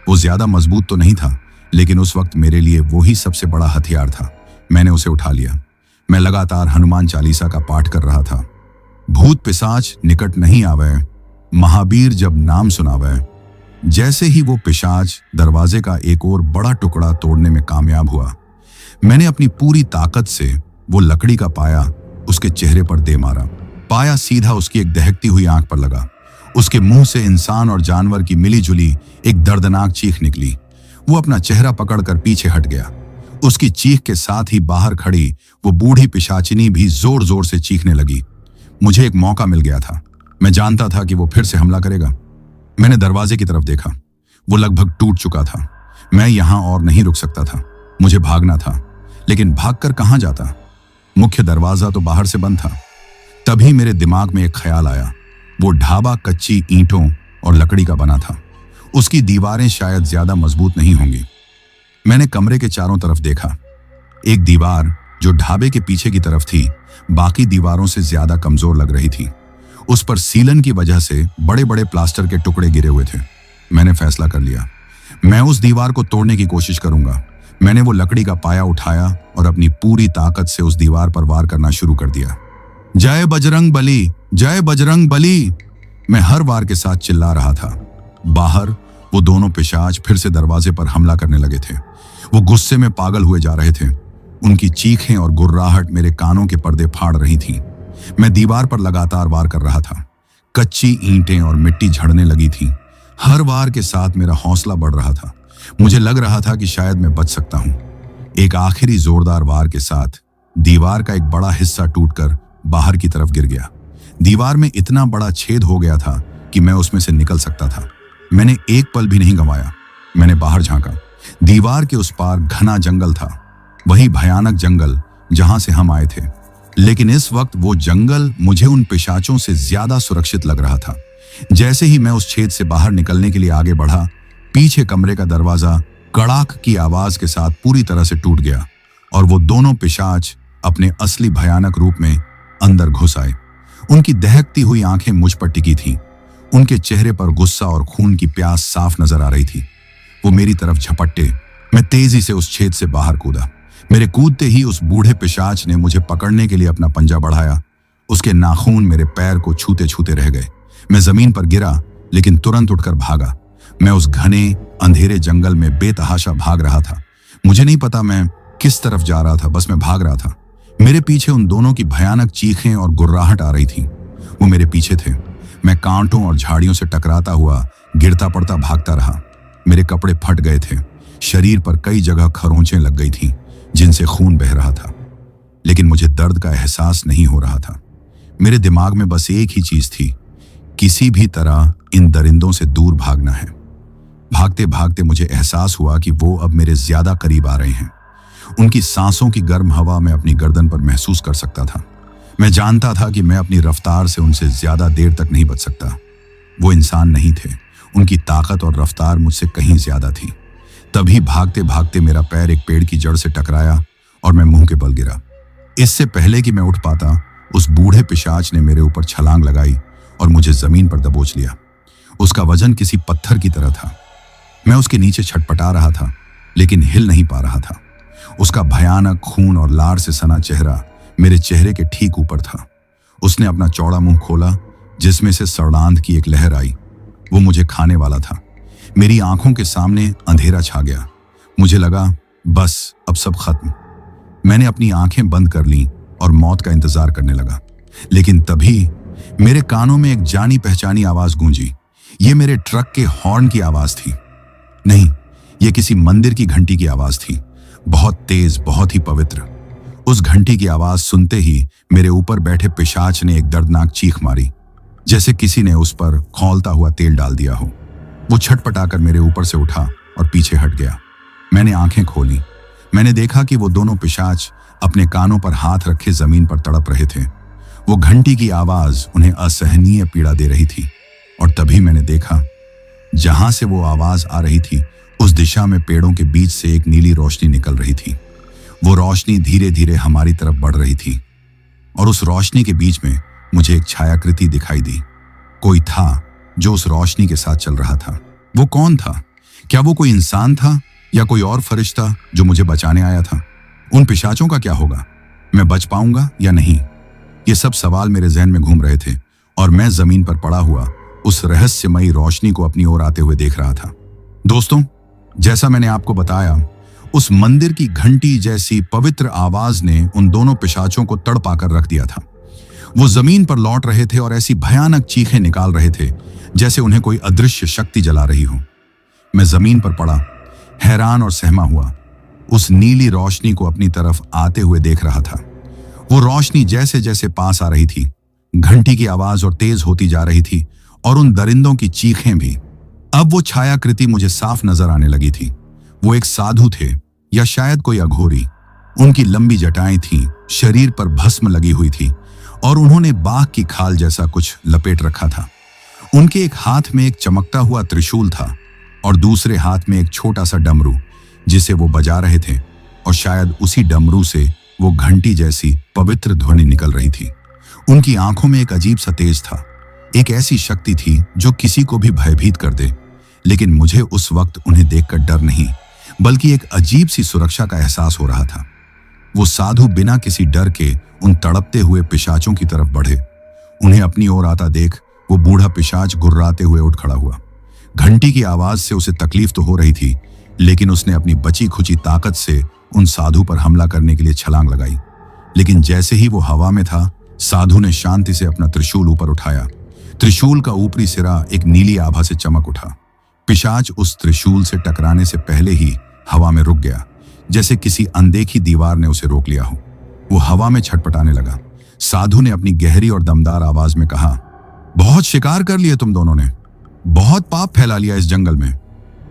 वो ज्यादा मजबूत तो नहीं था, लेकिन उस वक्त मेरे लिए वो ही सबसे बड़ा हथियार था। मैंने उसे उठा लिया। मैं लगातार हनुमान चालीसा का पाठ कर रहा था। भूत पिशाच निकट नहीं आवे, महावीर जब नाम सुनावे। जैसे ही वो पिशाच दरवाजे का एक और बड़ा टुकड़ा तोड़ने में कामयाब हुआ, मैंने अपनी पूरी ताकत से वो लकड़ी का पाया उसके चेहरे पर दे मारा। पाया सीधा उसकी एक दहकती हुई आंख पर लगा। उसके मुंह से इंसान और जानवर की मिलीजुली एक दर्दनाक चीख निकली। वो अपना चेहरा पकड़कर पीछे हट गया। उसकी चीख के साथ ही बाहर खड़ी वो बूढ़ी पिशाचिनी भी जोर जोर से चीखने लगी। मुझे एक मौका मिल गया था। मैं जानता था कि वो फिर से हमला करेगा। मैंने दरवाजे की तरफ देखा। वो लगभग टूट चुका था। मैं यहां और नहीं रुक सकता था। मुझे भागना था, लेकिन भागकर कहां जाता? मुख्य दरवाजा तो बाहर से बंद था। तभी मेरे दिमाग में एक ख्याल आया। वो ढाबा कच्ची ईंटों और लकड़ी का बना था। उसकी दीवारें शायद ज्यादा मजबूत नहीं होंगी। मैंने कमरे के चारों तरफ देखा। एक दीवार जो ढाबे के पीछे की तरफ थी, बाकी दीवारों से ज्यादा कमजोर लग रही थी। उस पर सीलन की वजह से बड़े बड़े प्लास्टर के टुकड़े गिरे हुए थे। मैंने फैसला कर लिया, मैं उस दीवार को तोड़ने की कोशिश करूंगा। मैंने वो लकड़ी का पाया उठाया और अपनी पूरी ताकत से उस दीवार पर वार करना शुरू कर दिया। जय बजरंग बली, जय बजरंग बली, मैं हर वार के साथ चिल्ला रहा था। बाहर वो दोनों पिशाच फिर से दरवाजे पर हमला करने लगे थे। वो गुस्से में पागल हुए जा रहे थे। उनकी चीखें और गुर्राहट मेरे कानों के पर्दे फाड़ रही थीं। मैं दीवार पर लगातार वार कर रहा था। कच्ची ईंटें और मिट्टी झड़ने लगी थीं। हर वार के साथ मेरा हौसला बढ़ रहा था। मुझे लग रहा था कि शायद मैं बच सकता हूं। एक आखिरी जोरदार वार के साथ दीवार का एक बड़ा हिस्सा टूटकर बाहर की तरफ गिर गया। दीवार में इतना बड़ा छेद हो गया था कि मैं उसमें से निकल सकता था। मैंने एक पल भी नहीं गंवाया। मैंने बाहर झांका। दीवार के उस पार घना जंगल था, वही भयानक जंगल जहां से हम आए थे। लेकिन इस वक्त वो जंगल मुझे उन पिशाचों से ज्यादा सुरक्षित लग रहा था। जैसे ही मैं उस छेद से बाहर निकलने के लिए आगे बढ़ा, पीछे कमरे का दरवाजा कड़ाक की आवाज के साथ पूरी तरह से टूट गया और वो दोनों पिशाच अपने असली भयानक रूप में अंदर घुस आए। उनकी दहकती हुई आंखें मुझ पर टिकी थीं। उनके चेहरे पर गुस्सा और खून की प्यास साफ नजर आ रही थी। वो मेरी तरफ झपट्टे। मैं तेजी से उस छेद से बाहर कूदा। मेरे कूदते ही उस बूढ़े पिशाच ने मुझे पकड़ने के लिए अपना पंजा बढ़ाया उसके नाखून मेरे पैर को छूते छूते रह गए। मैं जमीन पर गिरा, लेकिन तुरंत उठकर भागा। मैं उस घने अंधेरे जंगल में बेतहाशा भाग रहा था। मुझे नहीं पता मैं किस तरफ जा रहा था, बस मैं भाग रहा था। मेरे पीछे उन दोनों की भयानक चीखें और गुर्राहट आ रही थी। वो मेरे पीछे थे। मैं कांटों और झाड़ियों से टकराता हुआ गिरता पड़ता भागता रहा। मेरे कपड़े फट गए थे, शरीर पर कई जगह खरोंचें लग गई थीं, जिनसे खून बह रहा था। लेकिन मुझे दर्द का एहसास नहीं हो रहा था। मेरे दिमाग में बस एक ही चीज थी, किसी भी तरह इन दरिंदों से दूर भागना है। भागते भागते मुझे एहसास हुआ कि वो अब मेरे ज्यादा करीब आ रहे हैं। उनकी सांसों की गर्म हवा मैं अपनी गर्दन पर महसूस कर सकता था। मैं जानता था कि मैं अपनी रफ्तार से उनसे ज्यादा देर तक नहीं बच सकता। वो इंसान नहीं थे, उनकी ताकत और रफ्तार मुझसे कहीं ज्यादा थी। तभी भागते भागते मेरा पैर एक पेड़ की जड़ से टकराया और मैं मुंह के बल गिरा। इससे पहले कि मैं उठ पाता, उस बूढ़े पिशाच ने मेरे ऊपर छलांग लगाई और मुझे जमीन पर दबोच लिया। उसका वजन किसी पत्थर की तरह था। मैं उसके नीचे छटपटा रहा था, लेकिन हिल नहीं पा रहा था। उसका भयानक खून और लार से सना चेहरा मेरे चेहरे के ठीक ऊपर था। उसने अपना चौड़ा मुंह खोला, जिसमें से सड़ांध की एक लहर आई। वो मुझे खाने वाला था। मेरी आंखों के सामने अंधेरा छा गया। मुझे लगा बस अब सब खत्म। मैंने अपनी आंखें बंद कर लीं और मौत का इंतजार करने लगा। लेकिन तभी मेरे कानों में एक जानी पहचानी आवाज गूंजी। ये मेरे ट्रक के हॉर्न की आवाज थी। नहीं, ये किसी मंदिर की घंटी की आवाज थी, बहुत तेज, बहुत ही पवित्र। उस घंटी की आवाज सुनते ही मेरे ऊपर बैठे पिशाच ने एक दर्दनाक चीख मारी, जैसे किसी ने उस पर खौलता हुआ तेल डाल दिया हो। वो छटपटाकर मेरे ऊपर से उठा और पीछे हट गया। मैंने आंखें खोली। मैंने देखा कि वो दोनों पिशाच अपने कानों पर हाथ रखे जमीन पर तड़प रहे थे। वो घंटी की आवाज उन्हें असहनीय पीड़ा दे रही थी। और तभी मैंने देखा, जहां से वो आवाज आ रही थी, उस दिशा में पेड़ों के बीच से एक नीली रोशनी निकल रही थी। वो रोशनी धीरे धीरे हमारी तरफ बढ़ रही थी और उस रोशनी के बीच में मुझे एक छायाकृति दिखाई दी। कोई था जो उस रोशनी के साथ चल रहा था। वो कौन था? क्या वो कोई इंसान था या कोई और फरिश्ता जो मुझे बचाने आया था? उन पिशाचों का क्या होगा? मैं बच पाऊंगा या नहीं? ये सब सवाल मेरे जहन में घूम रहे थे और मैं जमीन पर पड़ा हुआ उस रहस्यमयी रोशनी को अपनी ओर आते हुए देख रहा था। दोस्तों, जैसा मैंने आपको बताया, उस मंदिर की घंटी जैसी पवित्र आवाज ने उन दोनों पिशाचों को तड़पाकर रख दिया था। वो जमीन पर लौट रहे थे और ऐसी भयानक चीखें निकाल रहे थे जैसे उन्हें कोई अदृश्य शक्ति जला रही हो। मैं जमीन पर पड़ा, हैरान और सहमा हुआ, उस नीली रोशनी को अपनी तरफ आते हुए देख रहा था। वो रोशनी जैसे जैसे पास आ रही थी, घंटी की आवाज और तेज होती जा रही थी और उन दरिंदों की चीखें भी। अब वो छायाकृति मुझे साफ नजर आने लगी थी। वो एक साधु थे या शायद कोई अघोरी। उनकी लंबी जटाएं थीं, शरीर पर भस्म लगी हुई थी और उन्होंने बाघ की खाल जैसा कुछ लपेट रखा था। उनके एक हाथ में एक चमकता हुआ त्रिशूल था और दूसरे हाथ में एक छोटा सा डमरू, जिसे वो बजा रहे थे, और शायद उसी डमरू से वो घंटी जैसी पवित्र ध्वनि निकल रही थी। उनकी आंखों में एक अजीब सा तेज था, एक ऐसी शक्ति थी जो किसी को भी भयभीत कर दे। लेकिन मुझे उस वक्त उन्हें देखकर डर नहीं, बल्कि एक अजीब सी सुरक्षा का एहसास हो रहा था। वो साधु बिना किसी डर के उन तड़पते हुए पिशाचों की तरफ बढ़े। उन्हें अपनी ओर आता देख वो बूढ़ा पिशाच गुर्राते हुए उठ खड़ा हुआ। घंटी की आवाज से उसे तकलीफ तो हो रही थी, लेकिन उसने अपनी बची खुची ताकत से उन साधु पर हमला करने के लिए छलांग लगाई। लेकिन जैसे ही वो हवा में था, साधु ने शांति से अपना त्रिशूल ऊपर उठाया। त्रिशूल का ऊपरी सिरा एक नीली आभा से चमक उठा। पिशाच उस त्रिशूल से टकराने से पहले ही हवा में रुक गया, जैसे किसी अनदेखी दीवार ने उसे रोक लिया हो। वो हवा में छटपटाने लगा। साधु ने अपनी गहरी और दमदार आवाज में कहा, बहुत शिकार कर लिए तुम दोनों ने, बहुत पाप फैला लिया इस जंगल में।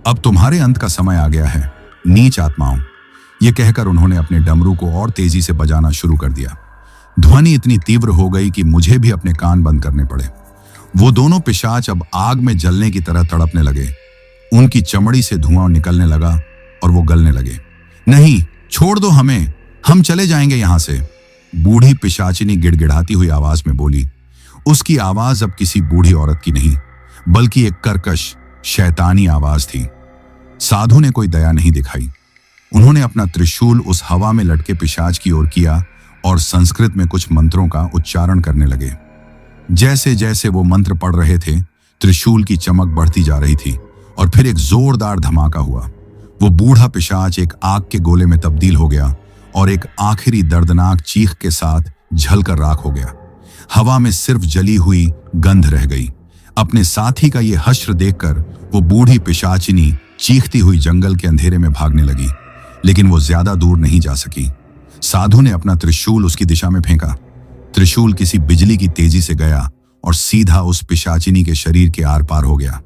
अब तुम्हारे अंत का समय आ गया है, नीच आत्माओं। ये कहकर उन्होंने अपने डमरू को और तेजी से बजाना शुरू कर दिया। ध्वनि इतनी तीव्र हो गई कि मुझे भी अपने कान बंद करने पड़े। वो दोनों पिशाच अब आग में जलने की तरह तड़पने लगे। उनकी चमड़ी से धुआं निकलने लगा और वो गलने लगे। नहीं, छोड़ दो हमें, हम चले जाएंगे यहां से, बूढ़ी पिशाचिनी गिड़गिड़ाती हुई आवाज में बोली। उसकी आवाज अब किसी बूढ़ी औरत की नहीं, बल्कि एक कर्कश शैतानी आवाज थी। साधु ने कोई दया नहीं दिखाई। उन्होंने अपना त्रिशूल उस हवा में लटके पिशाच की ओर किया और संस्कृत में कुछ मंत्रों का उच्चारण करने लगे। जैसे जैसे वो मंत्र पढ़ रहे थे, त्रिशूल की चमक बढ़ती जा रही थी और फिर एक जोरदार धमाका हुआ। वो बूढ़ा पिशाच एक आग के गोले में तब्दील हो गया और एक आखिरी दर्दनाक चीख के साथ झलकर राख हो गया। हवा में सिर्फ जली हुई गंध रह गई। अपने साथी का ये हश्र देखकर वो बूढ़ी पिशाचिनी चीखती हुई जंगल के अंधेरे में भागने लगी, लेकिन वो ज्यादा दूर नहीं जा सकी। साधु ने अपना त्रिशूल उसकी दिशा में फेंका। त्रिशूल किसी बिजली की तेजी से गया और सीधा उस पिशाचिनी के शरीर के आर पार हो गया।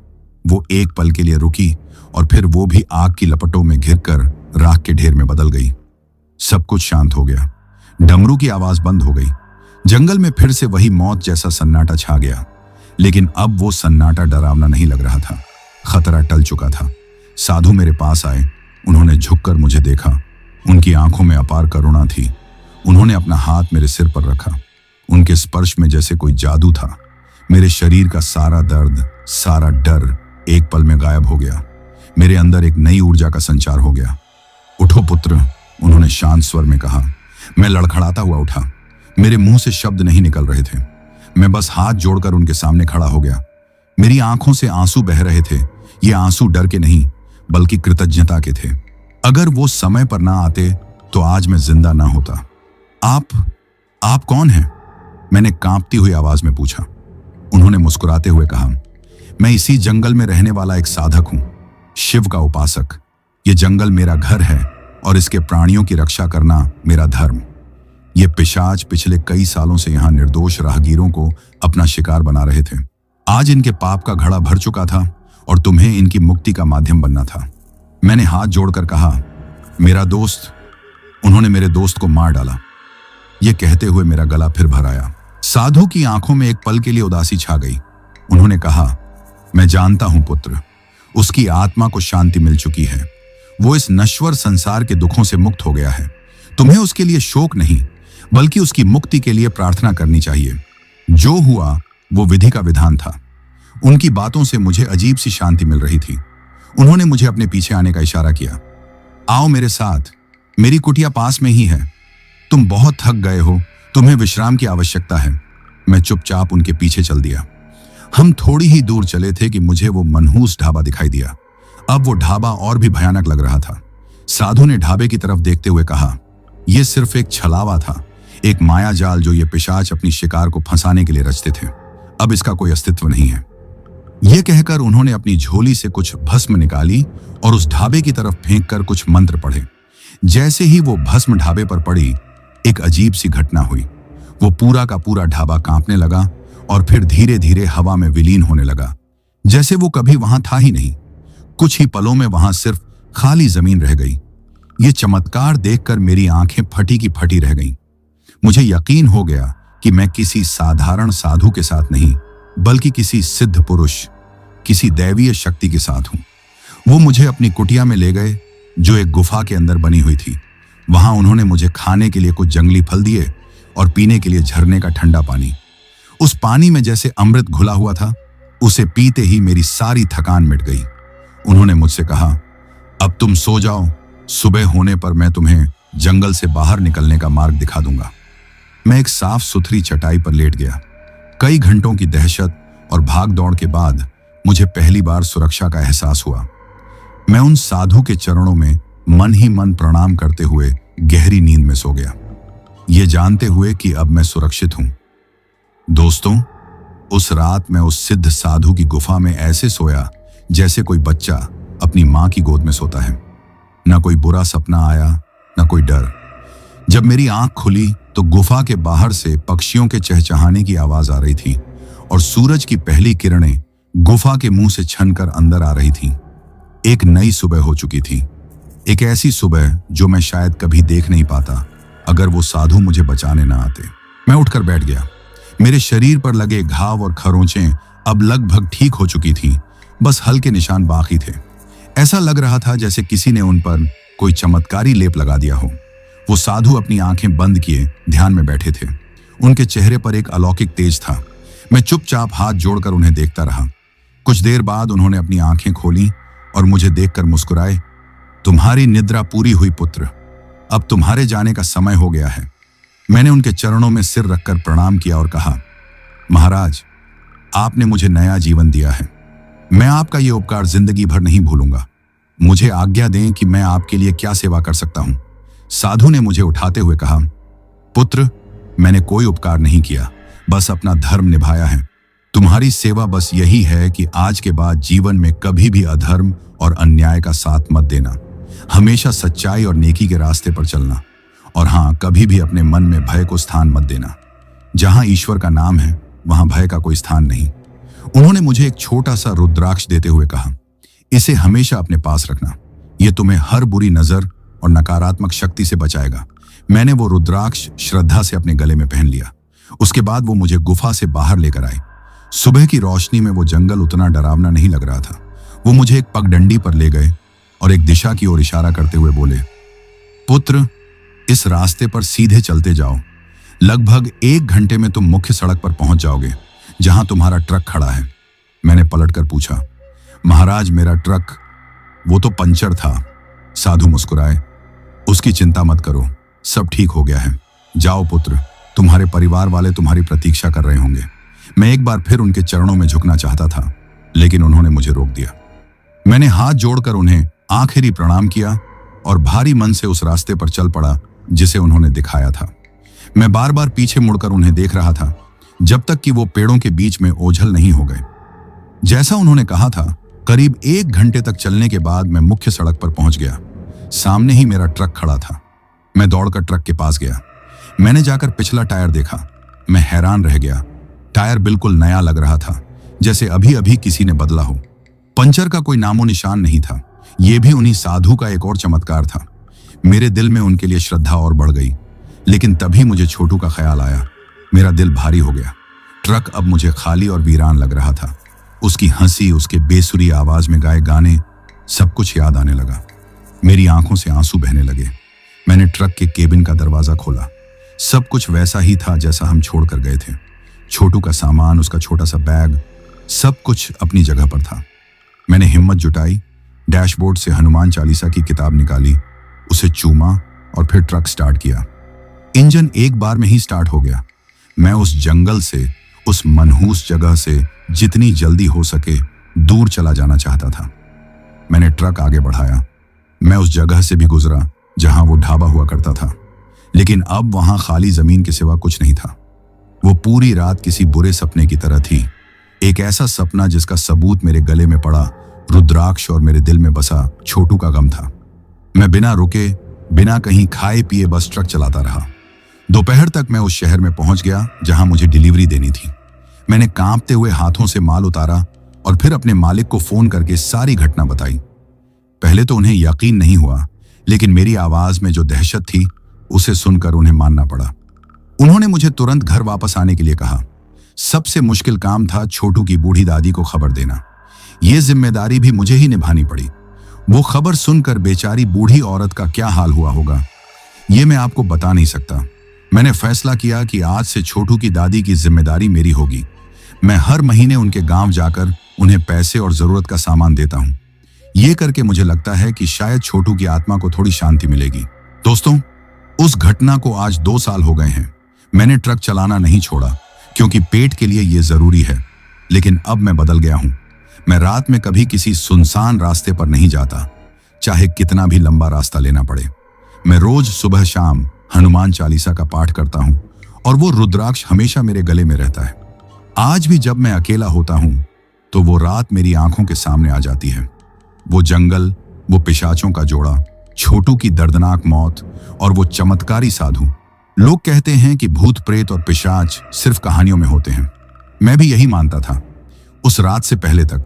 वो एक पल के लिए रुकी और फिर वो भी आग की लपटों में घिरकर राख के ढेर में बदल गई। सब कुछ शांत हो गया। डमरू की आवाज बंद हो गई। जंगल में फिर से वही मौत जैसा सन्नाटा छा गया, लेकिन अब वो सन्नाटा डरावना नहीं लग रहा था। खतरा टल चुका था। साधु मेरे पास आए। उन्होंने झुककर मुझे देखा। उनकी आंखों में अपार करुणा थी। उन्होंने अपना हाथ मेरे सिर पर रखा। उनके स्पर्श में जैसे कोई जादू था। मेरे शरीर का सारा दर्द, सारा डर एक पल में गायब हो गया। मेरे अंदर एक नई ऊर्जा का संचार हो गया। उठो पुत्र, उन्होंने शांत स्वर में कहा। मैं लड़खड़ाता हुआ उठा। मेरे मुंह से शब्द नहीं निकल रहे थे। मैं बस हाथ जोड़कर उनके सामने खड़ा हो गया। मेरी आंखों से आंसू बह रहे थे। ये आंसू डर के नहीं, बल्कि कृतज्ञता के थे। अगर वो समय पर ना आते तो आज मैं जिंदा ना होता। आप कौन हैं? मैंने कांपती हुई आवाज में पूछा। उन्होंने मुस्कुराते हुए कहा, मैं इसी जंगल में रहने वाला एक साधक हूं, शिव का उपासक। ये जंगल मेरा घर है और इसके प्राणियों की रक्षा करना मेरा धर्म। ये पिशाच पिछले कई सालों से यहां निर्दोष राहगीरों को अपना शिकार बना रहे थे। आज इनके पाप का घड़ा भर चुका था और तुम्हें इनकी मुक्ति का माध्यम बनना था। मैंने हाथ जोड़कर कहा, मेरा दोस्त। उन्होंने मेरे दोस्त को मार डाला। ये कहते हुए मेरा गला फिर भर आया। साधु की आंखों में एक पल के लिए उदासी छा गई। उन्होंने कहा, मैं जानता हूं पुत्र, उसकी आत्मा को शांति मिल चुकी है। वो इस नश्वर संसार के दुखों से मुक्त हो गया है। तुम्हें उसके लिए शोक नहीं, बल्कि उसकी मुक्ति के लिए प्रार्थना करनी चाहिए। जो हुआ वो विधि का विधान था। उनकी बातों से मुझे अजीब सी शांति मिल रही थी। उन्होंने मुझे अपने पीछे आने का इशारा किया। आओ मेरे साथ, मेरी कुटिया पास में ही है। तुम बहुत थक गए हो, तुम्हें विश्राम की आवश्यकता है। मैं चुपचाप उनके पीछे चल दिया। हम थोड़ी ही दूर चले थे कि मुझे वो मनहूस ढाबा दिखाई दिया। अब वो ढाबा और भी भयानक लग रहा था। साधु ने ढाबे की तरफ देखते हुए कहा, यह सिर्फ एक छलावा था, एक माया जाल जो ये पिशाच अपनी शिकार को फंसाने के लिए रचते थे। अब इसका कोई अस्तित्व नहीं है। यह कहकर उन्होंने अपनी झोली से कुछ भस्म निकाली और उस ढाबे की तरफ फेंककर कुछ मंत्र पढ़े। जैसे ही वो भस्म ढाबे पर पड़ी, एक अजीब सी घटना हुई। वो पूरा का पूरा ढाबा कांपने लगा और फिर धीरे धीरे हवा में विलीन होने लगा, जैसे वो कभी वहां था ही नहीं। कुछ ही पलों में वहां सिर्फ खाली जमीन रह गई। ये चमत्कार देखकर मेरी आंखें फटी की फटी रह गईं। मुझे यकीन हो गया कि मैं किसी साधारण साधु के साथ नहीं, बल्कि किसी सिद्ध पुरुष, किसी दैवीय शक्ति के साथ हूं। वो मुझे अपनी कुटिया में ले गए, जो एक गुफा के अंदर बनी हुई थी। वहां उन्होंने मुझे खाने के लिए कुछ जंगली फल दिए और पीने के लिए झरने का ठंडा पानी। उस पानी में जैसे अमृत घुला हुआ था। उसे पीते ही मेरी सारी थकान मिट गई। उन्होंने मुझसे कहा, अब तुम सो जाओ, सुबह होने पर मैं तुम्हें जंगल से बाहर निकलने का मार्ग दिखा दूंगा। मैं एक साफ सुथरी चटाई पर लेट गया। कई घंटों की दहशत और भाग दौड़ के बाद मुझे पहली बार सुरक्षा का एहसास हुआ। मैं उन साधु के चरणों में मन ही मन प्रणाम करते हुए गहरी नींद में सो गया, ये जानते हुए कि अब मैं सुरक्षित हूं। दोस्तों, उस रात मैं उस सिद्ध साधु की गुफा में ऐसे सोया जैसे कोई बच्चा अपनी मां की गोद में सोता है। ना कोई बुरा सपना आया, ना कोई डर। जब मेरी आंख खुली तो गुफा के बाहर से पक्षियों के चहचहाने की आवाज आ रही थी और सूरज की पहली किरणें गुफा के मुंह से छनकर अंदर आ रही थीं। एक नई सुबह हो चुकी थी। एक ऐसी सुबह जो मैं शायद कभी देख नहीं पाता अगर वो साधु मुझे बचाने ना आते। मैं उठकर बैठ गया। मेरे शरीर पर लगे घाव और खरोंचें अब लगभग ठीक हो चुकी थीं, बस हल्के निशान बाकी थे। ऐसा लग रहा था जैसे किसी ने उन पर कोई चमत्कारी लेप लगा दिया हो। वो साधु अपनी आंखें बंद किए ध्यान में बैठे थे। उनके चेहरे पर एक अलौकिक तेज था। मैं चुपचाप हाथ जोड़कर उन्हें देखता रहा। कुछ देर बाद उन्होंने अपनी आंखें खोली और मुझे देखकर मुस्कुराए। तुम्हारी निद्रा पूरी हुई पुत्र, अब तुम्हारे जाने का समय हो गया है। मैंने उनके चरणों में सिर रखकर प्रणाम किया और कहा, महाराज, आपने मुझे नया जीवन दिया है। मैं आपका ये उपकार जिंदगी भर नहीं भूलूंगा। मुझे आज्ञा दें कि मैं आपके लिए क्या सेवा कर सकता हूं। साधु ने मुझे उठाते हुए कहा, पुत्र, मैंने कोई उपकार नहीं किया, बस अपना धर्म निभाया है। तुम्हारी सेवा बस यही है कि आज के बाद जीवन में कभी भी अधर्म और अन्याय का साथ मत देना। हमेशा सच्चाई और नेकी के रास्ते पर चलना। और हाँ, कभी भी अपने मन में भय को स्थान मत देना। जहां ईश्वर का नाम है वहां भय का कोई स्थान नहीं। उन्होंने मुझे एक छोटा सा रुद्राक्ष देते हुए कहा, इसे हमेशा अपने पास रखना। यह तुम्हें हर बुरी नजर और नकारात्मक शक्ति से बचाएगा। मैंने वो रुद्राक्ष श्रद्धा से अपने गले में पहन लिया। उसके बाद वो मुझे गुफा से बाहर लेकर आए। सुबह की रोशनी में वो जंगल उतना डरावना नहीं लग रहा था। वो मुझे एक पगडंडी पर ले गए और एक दिशा की ओर इशारा करते हुए बोले, पुत्र, इस रास्ते पर सीधे चलते जाओ। लगभग 1 घंटे में तुम मुख्य सड़क पर पहुंच जाओगे, जहां तुम्हारा ट्रक खड़ा है। मैंने पलटकर पूछा, महाराज, मेरा ट्रक? वो तो पंचर था। साधु मुस्कुराए, उसकी चिंता मत करो, सब ठीक हो गया है। जाओ पुत्र, तुम्हारे परिवार वाले तुम्हारी प्रतीक्षा कर रहे होंगे। मैं एक बार फिर उनके चरणों में झुकना चाहता था, लेकिन उन्होंने मुझे रोक दिया। मैंने हाथ जोड़कर उन्हें आखिरी प्रणाम किया और भारी मन से उस रास्ते पर चल पड़ा जिसे उन्होंने दिखाया था। मैं बार बार पीछे मुड़कर उन्हें देख रहा था, जब तक कि वो पेड़ों के बीच में ओझल नहीं हो गए। जैसा उन्होंने कहा था, करीब 1 घंटे तक चलने के बाद मैं मुख्य सड़क पर पहुंच गया। सामने ही मेरा ट्रक खड़ा था। मैं दौड़कर ट्रक के पास गया। मैंने जाकर पिछला टायर देखा। मैं हैरान रह गया। टायर बिल्कुल नया लग रहा था, जैसे अभी अभी किसी ने बदला हो। पंचर का कोई नामो निशान नहीं था। यह भी उन्हीं साधु का एक और चमत्कार था। मेरे दिल में उनके लिए श्रद्धा और बढ़ गई। लेकिन तभी मुझे छोटू का ख्याल आया। मेरा दिल भारी हो गया। ट्रक अब मुझे खाली और वीरान लग रहा था। उसकी हंसी, उसके बेसुरी आवाज में गाए गाने, सब कुछ याद आने लगा। मेरी आंखों से आंसू बहने लगे। मैंने ट्रक के केबिन का दरवाजा खोला। सब कुछ वैसा ही था जैसा हम छोड़कर गए थे। छोटू का सामान, उसका छोटा सा बैग, सब कुछ अपनी जगह पर था। मैंने हिम्मत जुटाई, डैशबोर्ड से हनुमान चालीसा की किताब निकाली, उसे चूमा और फिर ट्रक स्टार्ट किया। इंजन एक बार में ही स्टार्ट हो गया। मैं उस जंगल से, उस मनहूस जगह से जितनी जल्दी हो सके दूर चला जाना चाहता था। मैंने ट्रक आगे बढ़ाया। मैं उस जगह से भी गुजरा जहां वो ढाबा हुआ करता था, लेकिन अब वहां खाली जमीन के सिवा कुछ नहीं था। वो पूरी रात किसी बुरे सपने की तरह थी। एक ऐसा सपना जिसका सबूत मेरे गले में पड़ा रुद्राक्ष और मेरे दिल में बसा छोटू का गम था। मैं बिना रुके, बिना कहीं खाए पिए बस ट्रक चलाता रहा। दोपहर तक मैं उस शहर में पहुंच गया जहां मुझे डिलीवरी देनी थी। मैंने कांपते हुए हाथों से माल उतारा और फिर अपने मालिक को फोन करके सारी घटना बताई। पहले तो उन्हें यकीन नहीं हुआ, लेकिन मेरी आवाज में जो दहशत थी उसे सुनकर उन्हें मानना पड़ा। उन्होंने मुझे तुरंत घर वापस आने के लिए कहा। सबसे मुश्किल काम था छोटू की बूढ़ी दादी को खबर देना। यह जिम्मेदारी भी मुझे ही निभानी पड़ी। वो खबर सुनकर बेचारी बूढ़ी औरत का क्या हाल हुआ होगा, ये मैं आपको बता नहीं सकता। मैंने फैसला किया कि आज से छोटू की दादी की जिम्मेदारी मेरी होगी। मैं हर महीने उनके गांव जाकर उन्हें पैसे और जरूरत का सामान देता हूं। ये करके मुझे लगता है कि शायद छोटू की आत्मा को थोड़ी शांति मिलेगी। दोस्तों, उस घटना को आज 2 साल हो गए हैं। मैंने ट्रक चलाना नहीं छोड़ा, क्योंकि पेट के लिए यह जरूरी है। लेकिन अब मैं बदल गया हूं। मैं रात में कभी किसी सुनसान रास्ते पर नहीं जाता, चाहे कितना भी लंबा रास्ता लेना पड़े। मैं रोज सुबह शाम हनुमान चालीसा का पाठ करता हूं और वो रुद्राक्ष हमेशा मेरे गले में रहता है। आज भी जब मैं अकेला होता हूं तो वो रात मेरी आंखों के सामने आ जाती है। वो जंगल, वो पिशाचों का जोड़ा, छोटू की दर्दनाक मौत और वो चमत्कारी साधु। लोग कहते हैं कि भूत प्रेत और पिशाच सिर्फ कहानियों में होते हैं। मैं भी यही मानता था उस रात से पहले तक।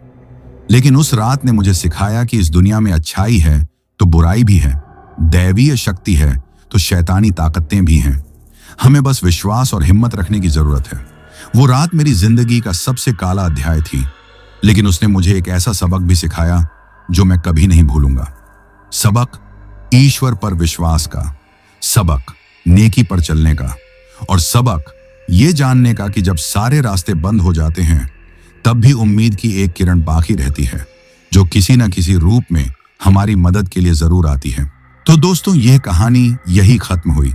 लेकिन उस रात ने मुझे सिखाया कि इस दुनिया में अच्छाई है तो बुराई भी है, दैवीय शक्ति है तो शैतानी ताकतें भी हैं। हमें बस विश्वास और हिम्मत रखने की जरूरत है। वो रात मेरी जिंदगी का सबसे काला अध्याय थी, लेकिन उसने मुझे एक ऐसा सबक भी सिखाया जो मैं कभी नहीं भूलूंगा। सबक ईश्वर पर विश्वास का, सबक नेकी पर चलने का, और सबक ये जानने का कि जब सारे रास्ते बंद हो जाते हैं तब भी उम्मीद की एक किरण बाकी रहती है, जो किसी न किसी रूप में हमारी मदद के लिए जरूर आती है। तो दोस्तों, यह कहानी यही खत्म हुई।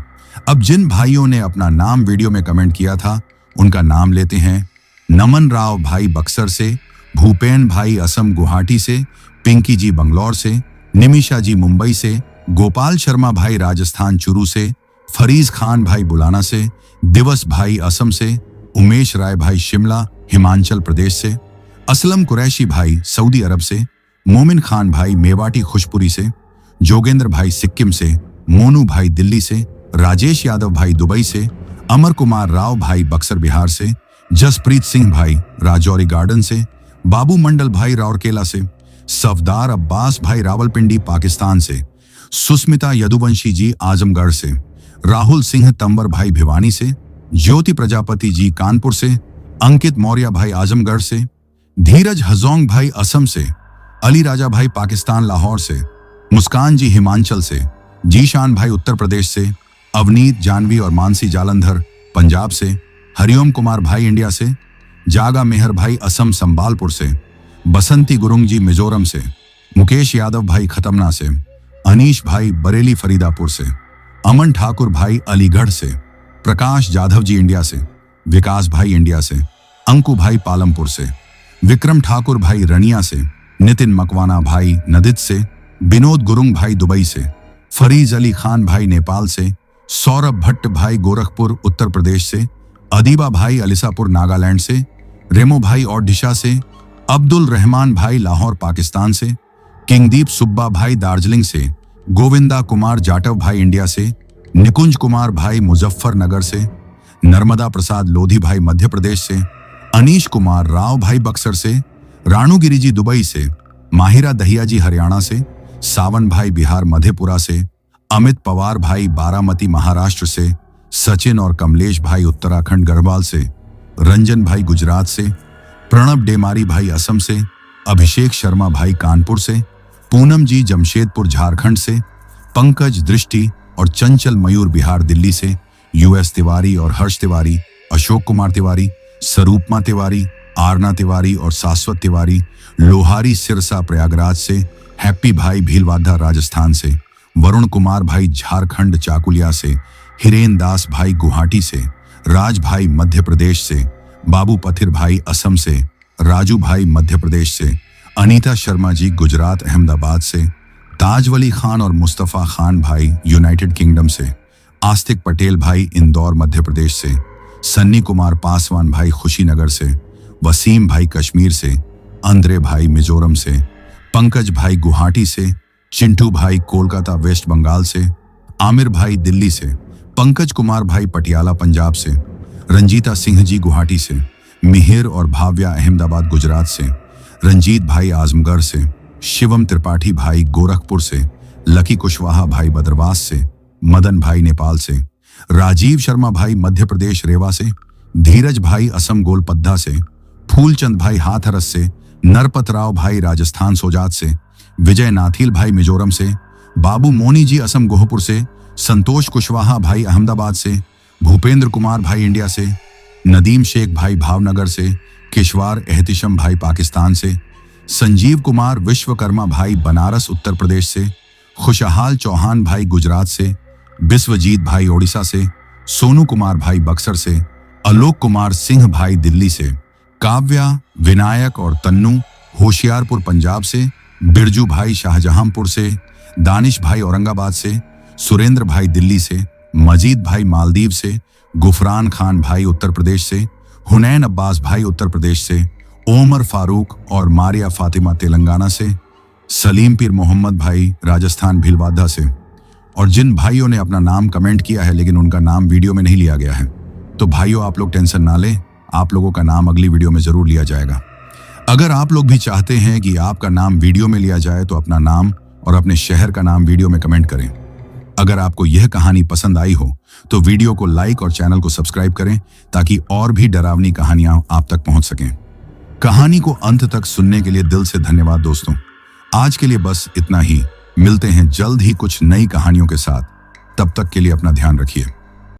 अब जिन भाइयों ने अपना नाम वीडियो में कमेंट किया था उनका नाम लेते हैं। नमन राव भाई बक्सर से, भूपेन भाई असम गुवाहाटी से, पिंकी जी बंगलौर से, निमिषा जी मुंबई से, गोपाल शर्मा भाई राजस्थान चुरू से, फरीज खान भाई बुलाना से, दिवस भाई असम से, उमेश राय भाई शिमला हिमाचल प्रदेश से, असलम कुरैशी भाई सऊदी अरब से, मोमिन खान भाई मेवाटी खुशपुरी से, जोगेंद्र भाई सिक्किम से, मोनू भाई दिल्ली से, राजेश यादव भाई दुबई से, अमर कुमार राव भाई बक्सर बिहार से, जसप्रीत सिंह भाई राजौरी गार्डन से, बाबू मंडल भाई राउरकेला से, सफदार अब्बास भाई रावलपिंडी पाकिस्तान से, सुस्मिता यदुवंशी जी आजमगढ़ से, राहुल सिंह तंवर भाई भिवानी से, ज्योति प्रजापति जी कानपुर से, अंकित मौर्य भाई आजमगढ़ से, धीरज हजोंग भाई असम से, अली राजा भाई पाकिस्तान लाहौर से, मुस्कान जी हिमाचल से, जीशान भाई उत्तर प्रदेश से, अवनीत जानवी और मानसी जालंधर पंजाब से, हरिओम कुमार भाई इंडिया से, जागा मेहर भाई असम संबालपुर से, बसंती गुरुंग जी मिजोरम से, मुकेश यादव भाई खतमना से, अनीश भाई बरेली फरीदापुर से, अमन ठाकुर भाई अलीगढ़ से, प्रकाश जाधव जी इंडिया से, विकास भाई इंडिया से, अंकु भाई पालमपुर से, विक्रम ठाकुर भाई रनिया से, नितिन मकवाना भाई नदित से, विनोद गुरुंग भाई दुबई से, फरीज अली खान भाई नेपाल से, सौरभ भट्ट भाई गोरखपुर उत्तर प्रदेश से, अदीबा भाई अलीसापुर नागालैंड से, रेमो भाई ओडिशा से, अब्दुल रहमान भाई लाहौर पाकिस्तान से, किंगदीप सुब्बा भाई दार्जिलिंग से, गोविंदा कुमार जाटव भाई इंडिया से, निकुंज कुमार भाई मुजफ्फरनगर से, नर्मदा प्रसाद लोधी भाई मध्य प्रदेश से, अनीश कुमार राव भाई बक्सर से, राणू गिरी जी दुबई से, माहिरा दहिया जी हरियाणा से, सावन भाई बिहार मधेपुरा से, अमित पवार भाई बारामती महाराष्ट्र से, सचिन और कमलेश भाई उत्तराखंड गढ़वाल से, रंजन भाई गुजरात से, प्रणब डेमारी भाई असम से, अभिषेक शर्मा भाई कानपुर से, पूनम जी जमशेदपुर झारखंड से, पंकज दृष्टि और चंचल मयूर बिहार दिल्ली से, यूएस तिवारी और हर्ष तिवारी, अशोक कुमार तिवारी, स्वरूपमा तिवारी, आरना तिवारी और शाश्वत तिवारी, लोहारी सिरसा प्रयागराज से, हैप्पी भाई भीलवाड़ा राजस्थान से, वरुण कुमार भाई झारखंड चाकुलिया से, हिरेन दास भाई गुवाहाटी से, राज भाई मध्य प्रदेश से, बाबू पथिर भाई असम से, राजू भाई मध्य प्रदेश से, अनीता शर्मा जी गुजरात अहमदाबाद से, ताजवली खान और मुस्तफ़ा खान भाई यूनाइटेड किंगडम से, आस्तिक पटेल भाई इंदौर मध्य प्रदेश से, सन्नी कुमार पासवान भाई खुशीनगर से, वसीम भाई कश्मीर से, अंद्रे भाई मिजोरम से, पंकज भाई गुवाहाटी से, चिंटू भाई कोलकाता वेस्ट बंगाल से, आमिर भाई दिल्ली से, पंकज कुमार भाई पटियाला पंजाब से, रंजीता सिंह जी गुवाहाटी से, मिहिर और भाव्या अहमदाबाद गुजरात से, रंजीत भाई आजमगढ़ से, शिवम त्रिपाठी भाई गोरखपुर से, लकी कुशवाहा भाई बदरवास से, मदन भाई नेपाल से, राजीव शर्मा भाई मध्य प्रदेश रेवा से, धीरज भाई असम गोलपद्दा से, फूलचंद भाई हाथरस से, नरपत राव भाई राजस्थान सोजात से, विजय नाथिल भाई मिजोरम से, बाबू मोनी जी असम गोहपुर से, संतोष कुशवाहा भाई अहमदाबाद से, भूपेंद्र कुमार भाई इंडिया से, नदीम शेख भाई भावनगर से, किशवार एहतिशम भाई पाकिस्तान से, संजीव कुमार विश्वकर्मा भाई बनारस उत्तर प्रदेश से, खुशहाल चौहान भाई गुजरात से, बिस्वजीत भाई ओडिशा से, सोनू कुमार भाई बक्सर से, आलोक कुमार सिंह भाई दिल्ली से, काव्या विनायक और तन्नू होशियारपुर पंजाब से, बिरजू भाई शाहजहांपुर से, दानिश भाई औरंगाबाद से, सुरेंद्र भाई दिल्ली से, मजीद भाई मालदीव से, गुफरान खान भाई उत्तर प्रदेश से, हुनैन अब्बास भाई उत्तर प्रदेश से, ओमर फारूक और मारिया फातिमा तेलंगाना से, सलीम पीर मोहम्मद भाई राजस्थान भीलवाड़ा से। और जिन भाइयों ने अपना नाम कमेंट किया है लेकिन उनका नाम वीडियो में नहीं लिया गया है, तो भाइयों आप लोग टेंशन ना लें, आप लोगों का नाम अगली वीडियो में जरूर लिया जाएगा। अगर आप लोग भी चाहते हैं कि आपका नाम वीडियो में लिया जाए तो अपना नाम और अपने शहर का नाम वीडियो में कमेंट करें। अगर आपको यह कहानी पसंद आई हो तो वीडियो को लाइक और चैनल को सब्सक्राइब करें ताकि और भी डरावनी कहानियां आप तक पहुंच सकें। कहानी को अंत तक सुनने के लिए दिल से धन्यवाद दोस्तों। आज के लिए बस इतना ही। मिलते हैं जल्द ही कुछ नई कहानियों के साथ। तब तक के लिए अपना ध्यान रखिए।